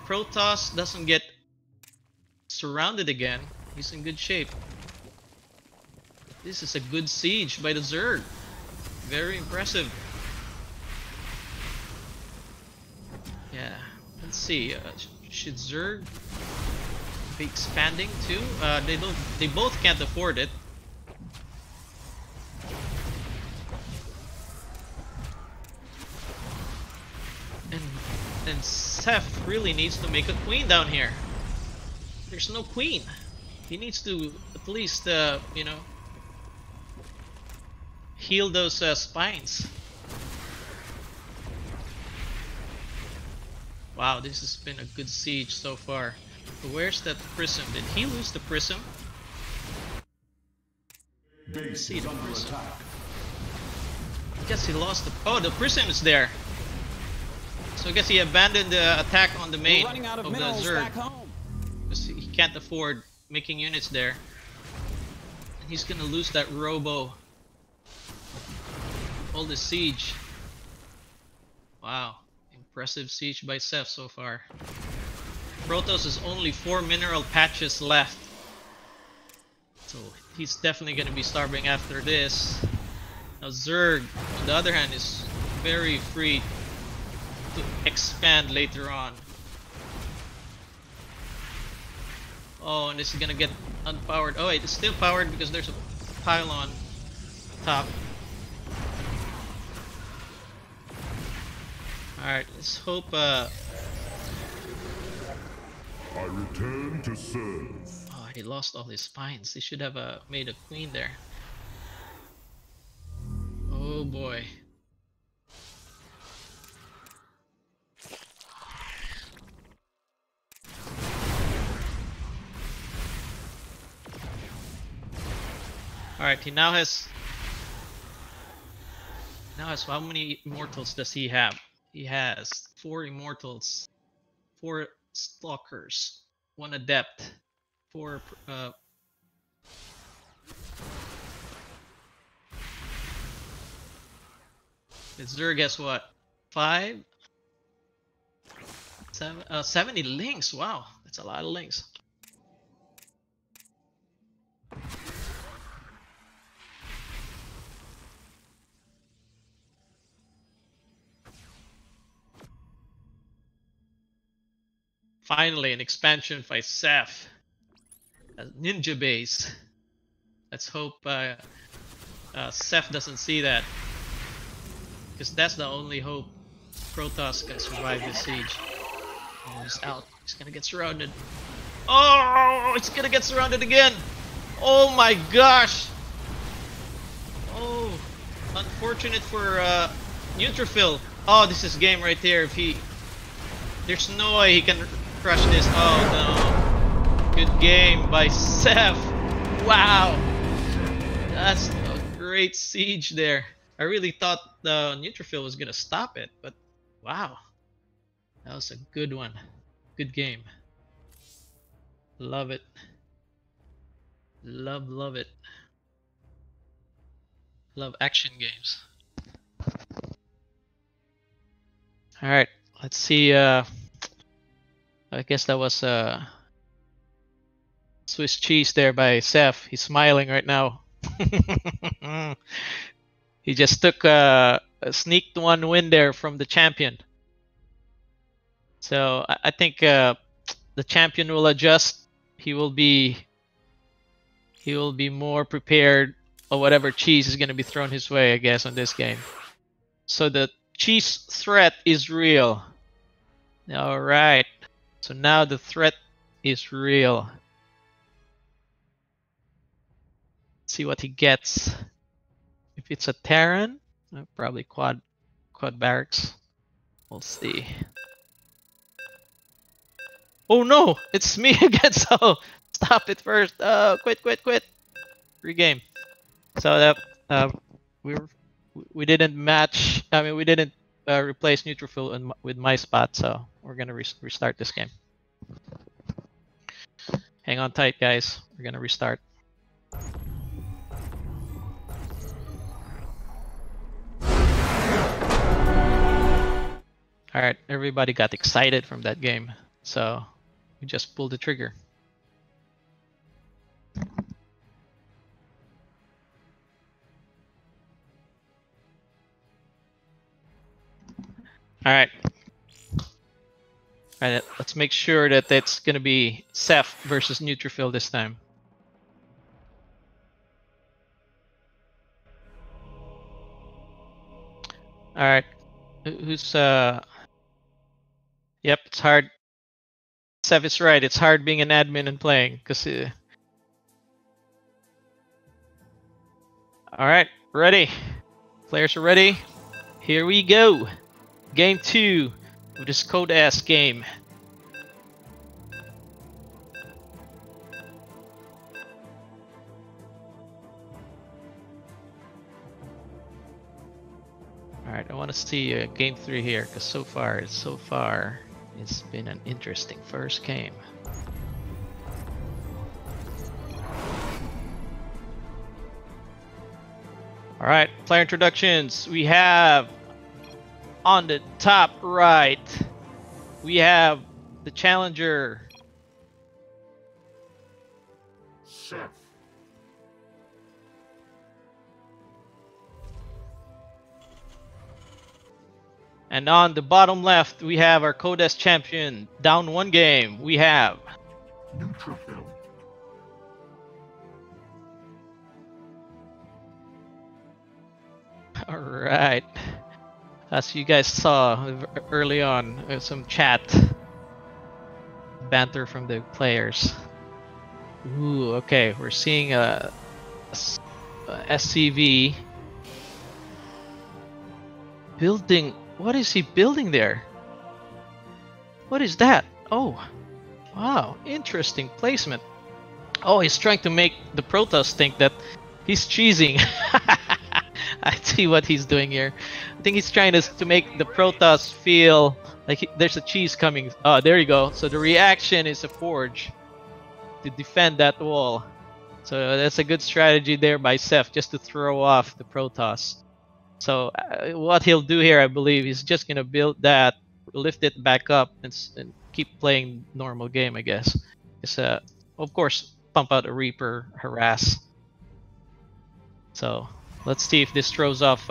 Protoss doesn't get surrounded again, he's in good shape. This is a good siege by the Zerg. Very impressive. Yeah, let's see. Should Zerg be expanding too? They both can't afford it. And Seth really needs to make a queen down here. There's no queen. He needs to at least, you know, heal those spines. Wow, this has been a good siege so far. But where's that prism? Did he lose the prism? Let's see the prism. I guess he lost the... Oh, the prism is there. So I guess he abandoned the attack on the main of the Zerg. Because he can't afford making units there. And he's gonna lose that robo. All the siege. Wow, Impressive siege by Seth so far. Protoss is only 4 mineral patches left. So he's definitely going to be starving after this. Now Zerg, on the other hand, is very free to expand later on. Oh, and this is going to get unpowered. Oh wait, it's still powered because there's a pylon top. Alright, let's hope I return to serve. oh, he lost all his spines. He should have made a queen there. Oh boy. Alright, he now has how many immortals does he have? He has 4 immortals, 4 stalkers, 1 adept, 4 Zerg has what? 5? 7? 70 links, wow, that's a lot of links. Finally, an expansion by Seth. A ninja base. Let's hope Seth doesn't see that. Because that's the only hope Protoss can survive this siege. Oh, he's out. He's gonna get surrounded. Oh, it's gonna get surrounded again! Oh my gosh! Oh, unfortunate for Neutrophil. Oh, this is game right there. If he... There's no way he can crush this. Oh no. Good game by Seth. Wow. That's a great siege there. I really thought the Neutrophil was gonna stop it, but wow. That was a good one. Good game. Love it. Love it. Love action games. Alright, let's see. I guess that was Swiss cheese there by Seth. He's smiling right now. He just took a sneaked 1 win there from the champion. So I think the champion will adjust. He will be more prepared or whatever cheese is going to be thrown his way, I guess, on this game. So the cheese threat is real. All right. So now the threat is real. Let's see what he gets. If it's a Terran, probably quad barracks. We'll see. Oh no, it's me again. So stop it first. Quit. Regame. So that we didn't match. I mean, we didn't replace Neutrophil with my spot. So we're gonna restart this game. Hang on tight, guys. We're gonna restart. All right, everybody got excited from that game, so we just pulled the trigger. All right. All right, let's make sure that it's gonna be Seth versus Neutrophil this time. All right, who's Yep, it's hard. Seth is right. It's hard being an admin and playing because. All right, ready. Players are ready. Here we go. Game 2 of this code-ass game. All right, I want to see game 3 here because so far it's been an interesting first game. All right, player introductions. We have on the top right, we have the challenger. Chef. And on the bottom left, we have our Codes champion. Down 1 game, we have Neutrophil. Alright. As you guys saw early on, some chat banter from the players. Ooh, okay, we're seeing a SCV building. What is he building there? What is that? Oh, wow, interesting placement. Oh, he's trying to make the Protoss think that he's cheesing. I see what he's doing here. I think he's trying to make the Protoss feel like there's a cheese coming. Oh, there you go. So the reaction is a forge to defend that wall. So that's a good strategy there by Seth, just to throw off the Protoss. So what he'll do here, I believe, he's just gonna build that, lift it back up, and keep playing normal game, I guess. It's of course, pump out a Reaper, harass. So let's see if this throws off.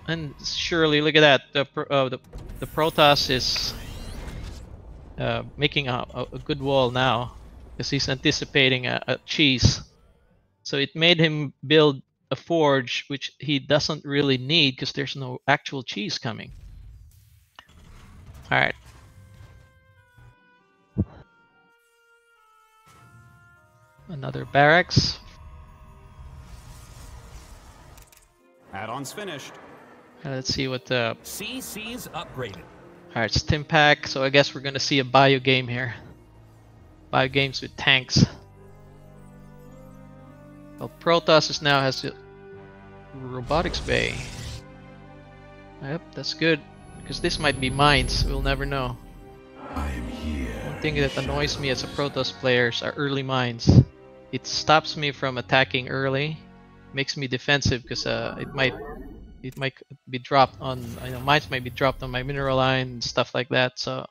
And surely, look at that. The Protoss is making a good wall now, because he's anticipating a cheese. So it made him build a forge, which he doesn't really need because there's no actual cheese coming. All right. Another barracks. Add-ons finished. Let's see what the CC's upgraded. All right, Stim Pack. So I guess we're gonna see a bio game here. Bio games with tanks. Well, Protoss now has a robotics bay. Yep, that's good, because this might be mines. We'll never know. I am here. One thing that annoys me as a Protoss player are early mines. It stops me from attacking early, makes me defensive because it might be dropped on. I know mines might be dropped on my mineral line and stuff like that. So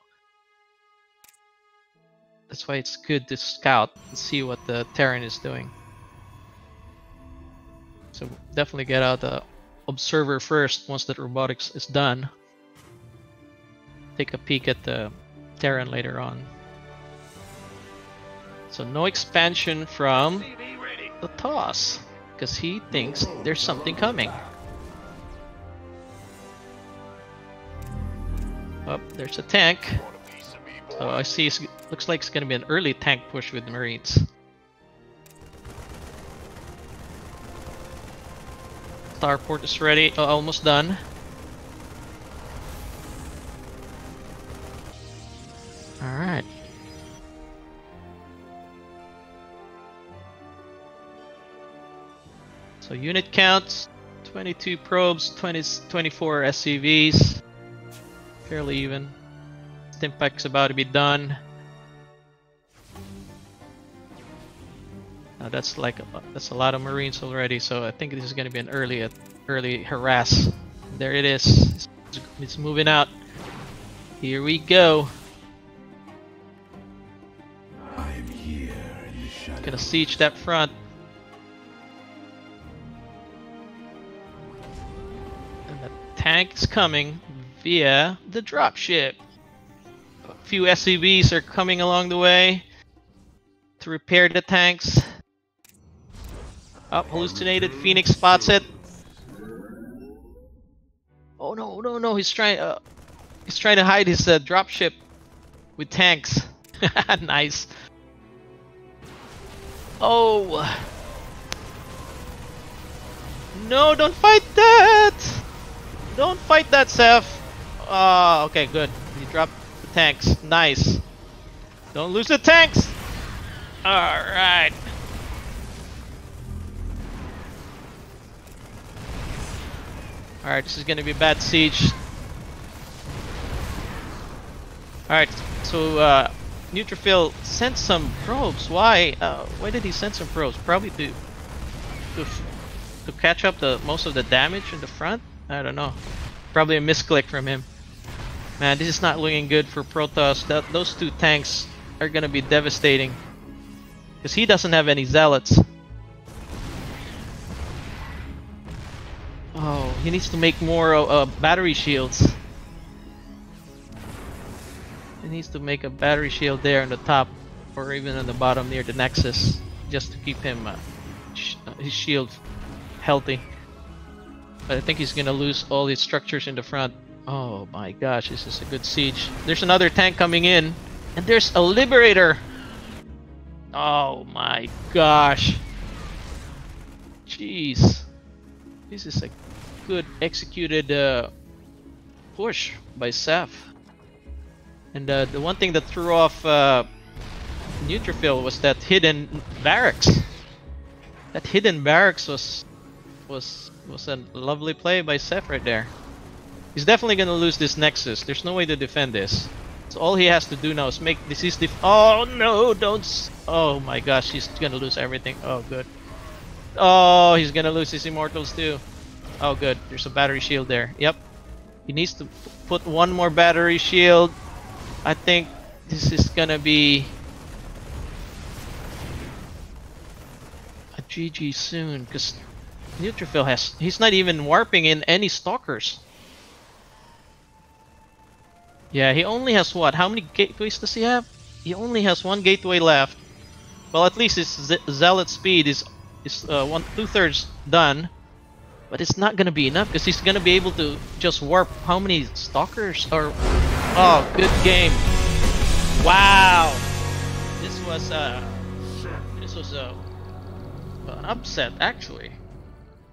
that's why it's good to scout and see what the Terran is doing. So definitely get out the observer first once the robotics is done. Take a peek at the Terran later on. So no expansion from the toss, because he thinks there's something coming. Oh, there's a tank. So I see looks like it's gonna be an early tank push with the Marines. Starport is ready, almost done. Alright. So unit counts, 22 probes, 24 SCVs. Fairly even. Stimpack's about to be done. That's a lot of Marines already, so I think this is going to be an early harass. There it is. It's moving out. Here we go. I am here in the shadow. Gonna siege that front. And the tank is coming via the dropship. A few SCVs are coming along the way to repair the tanks. Up, hallucinated. Phoenix spots it. Oh no, no, no! He's trying to hide his dropship with tanks. Nice. Oh no! Don't fight that! Don't fight that, Seth. Oh, okay, good. He dropped the tanks. Nice. Don't lose the tanks. All right. Alright, this is gonna be a bad siege. Alright, so Neutrophil sent some probes. Why? Why did he send some probes? Probably to catch up most of the damage in the front? I don't know. Probably a misclick from him. Man, this is not looking good for Protoss. Those two tanks are gonna be devastating. Because he doesn't have any zealots. Oh, he needs to make more battery shields. He needs to make a battery shield there on the top, or even on the bottom near the Nexus, just to keep him his shield healthy. But I think he's gonna lose all his structures in the front. Oh my gosh, this is a good siege. There's another tank coming in, and there's a Liberator. Oh my gosh. Jeez. This is a good executed push by Seth. And the one thing that threw off Neutrophil was that hidden barracks. That hidden barracks was a lovely play by Seth right there. He's definitely gonna lose this Nexus. There's no way to defend this. So all he has to do now is make this his oh no, don't oh my gosh, he's gonna lose everything. Oh good. Oh, he's gonna lose his Immortals too. Oh good, there's a battery shield there. Yep. He needs to put one more battery shield. I think this is gonna be a GG soon, because Neutrophil he's not even warping in any stalkers. Yeah, he only has what? How many gateways does he have? He only has one gateway left. Well, at least his zealot speed is 2/3 done, but it's not gonna be enough because he's gonna be able to just warp how many stalkers or oh, good game! Wow, this was an upset actually.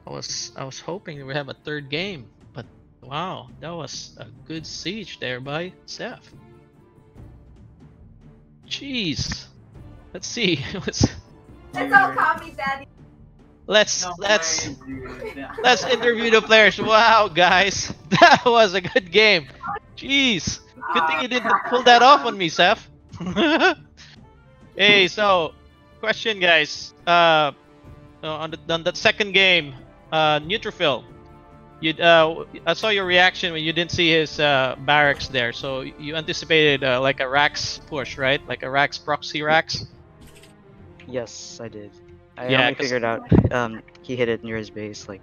I was hoping we have a third game, but wow, that was a good siege there by Seth. Jeez. Let's see. It's all copy, Daddy. Let's interview the players. Wow, guys, that was a good game. Jeez, good thing you didn't pull that off on me, Seth. Hey, so question, guys. On that second game, Neutrophil. I saw your reaction when you didn't see his barracks there. So you anticipated like a Rax push, right? Like a Rax proxy Rax. Yes, I did. I Yeah, only 'cause- figured out he hit it near his base, like.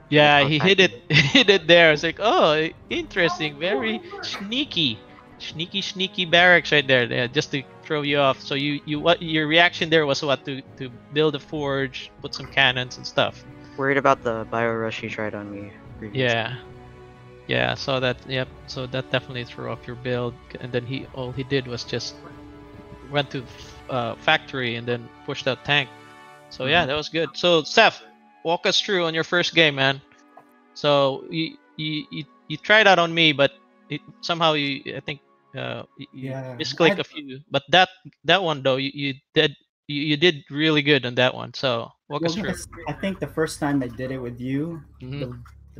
Yeah, like he hit it. Hit it there. It's like, oh, interesting. Very sneaky barracks right there. Yeah, just to throw you off. So what your reaction there was what to build a forge, put some cannons and stuff. Worried about the bio rush he tried on me previously. Yeah. So that So that definitely threw off your build. And then all he did was just went to factory and then pushed out tank. So yeah, that was good. So Seth, walk us through on your first game, man. So you tried out on me, but somehow I think you misclicked a few. But that one though, you did really good on that one. So walk us through. I think the first time I did it with you, the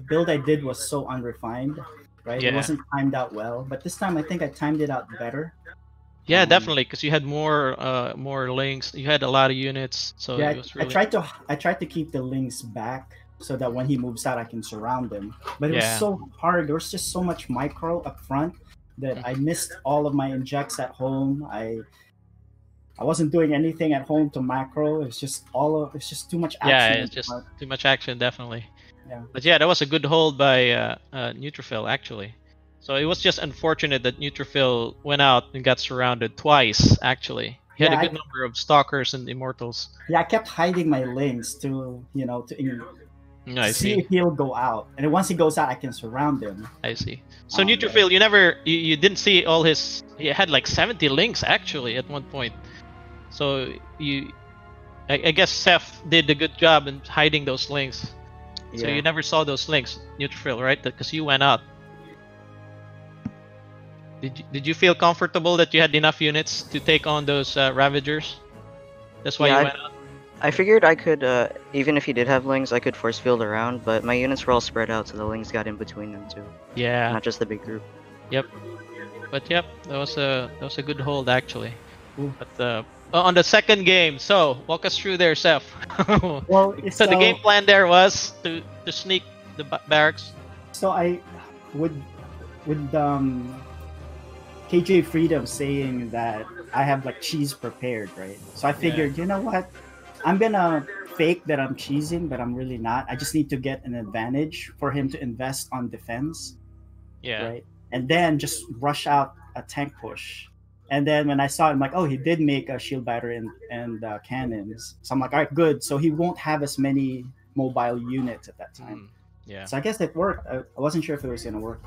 build I did was so unrefined, right? Yeah. It wasn't timed out well. But this time I think I timed it out better. Yeah, definitely, because you had more links. You had a lot of units, so Yeah, it was really. I tried to keep the links back so that when he moves out, I can surround him. But it was Yeah. so hard. There was just so much micro up front that I missed all of my injects at home. I wasn't doing anything at home to macro. It's just too much action. Yeah, it's just too much action, definitely. Yeah. But yeah, that was a good hold by Neutrophil, actually. So it was just unfortunate that Neutrophil went out and got surrounded twice, actually. He had a good number of Stalkers and Immortals. Yeah, I kept hiding my links to I see see. if he'll go out. And then once he goes out, I can surround him. I see. So Neutrophil, you didn't see all his... He had like 70 links, actually, at one point. So I guess Seth did a good job in hiding those links. So Yeah. you never saw those links, Neutrophil, right? Because you went out. Did you feel comfortable that you had enough units to take on those Ravagers? That's why you went out? I figured I could, even if he did have lings, I could force field around, but my units were all spread out, so the lings got in between them too. Yeah. Not just the big group. Yep. But yep, that was a good hold actually. But on the second game, so walk us through there, Seth. Well, so the game plan there was to sneak the barracks. So I would KJ Freedom saying that I have like cheese prepared, right? So I figured, you know what? I'm gonna fake that I'm cheesing, but I'm really not. I just need to get an advantage for him to invest on defense, Yeah. right? And then just rush out a tank push. And then when I saw it, I'm like, oh, he did make a shield batter and cannons. So I'm like, all right, good. So he won't have as many mobile units at that time. Yeah. So I guess it worked. I wasn't sure if it was gonna work.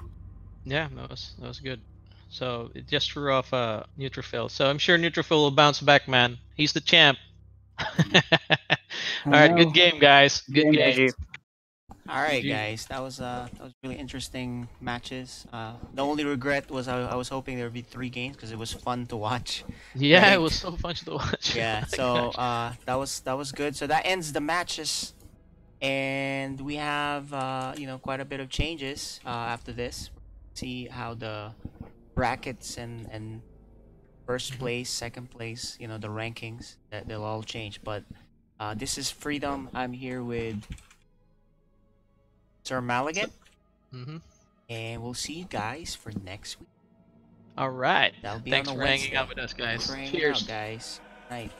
Yeah, that was good. So it just threw off Neutrophil. So I'm sure Neutrophil will bounce back, man. He's the champ. All right, good game, guys. Good Game, game. GG. All right, GG. guys, that was really interesting matches. The only regret was I was hoping there would be 3 games because it was fun to watch. Yeah, Right. it was so fun to watch. Yeah, Oh my so gosh. that was good. So that ends the matches, and we have quite a bit of changes after this. See how the brackets and first place, second place, the rankings that they'll all change. But this is Freedom. I'm here with Sir Maligan, and we'll see you guys for next week. All right. That'll be Thanks on a for hanging Wednesday. out with us, guys. Thanks for hanging Cheers. out, guys. Night.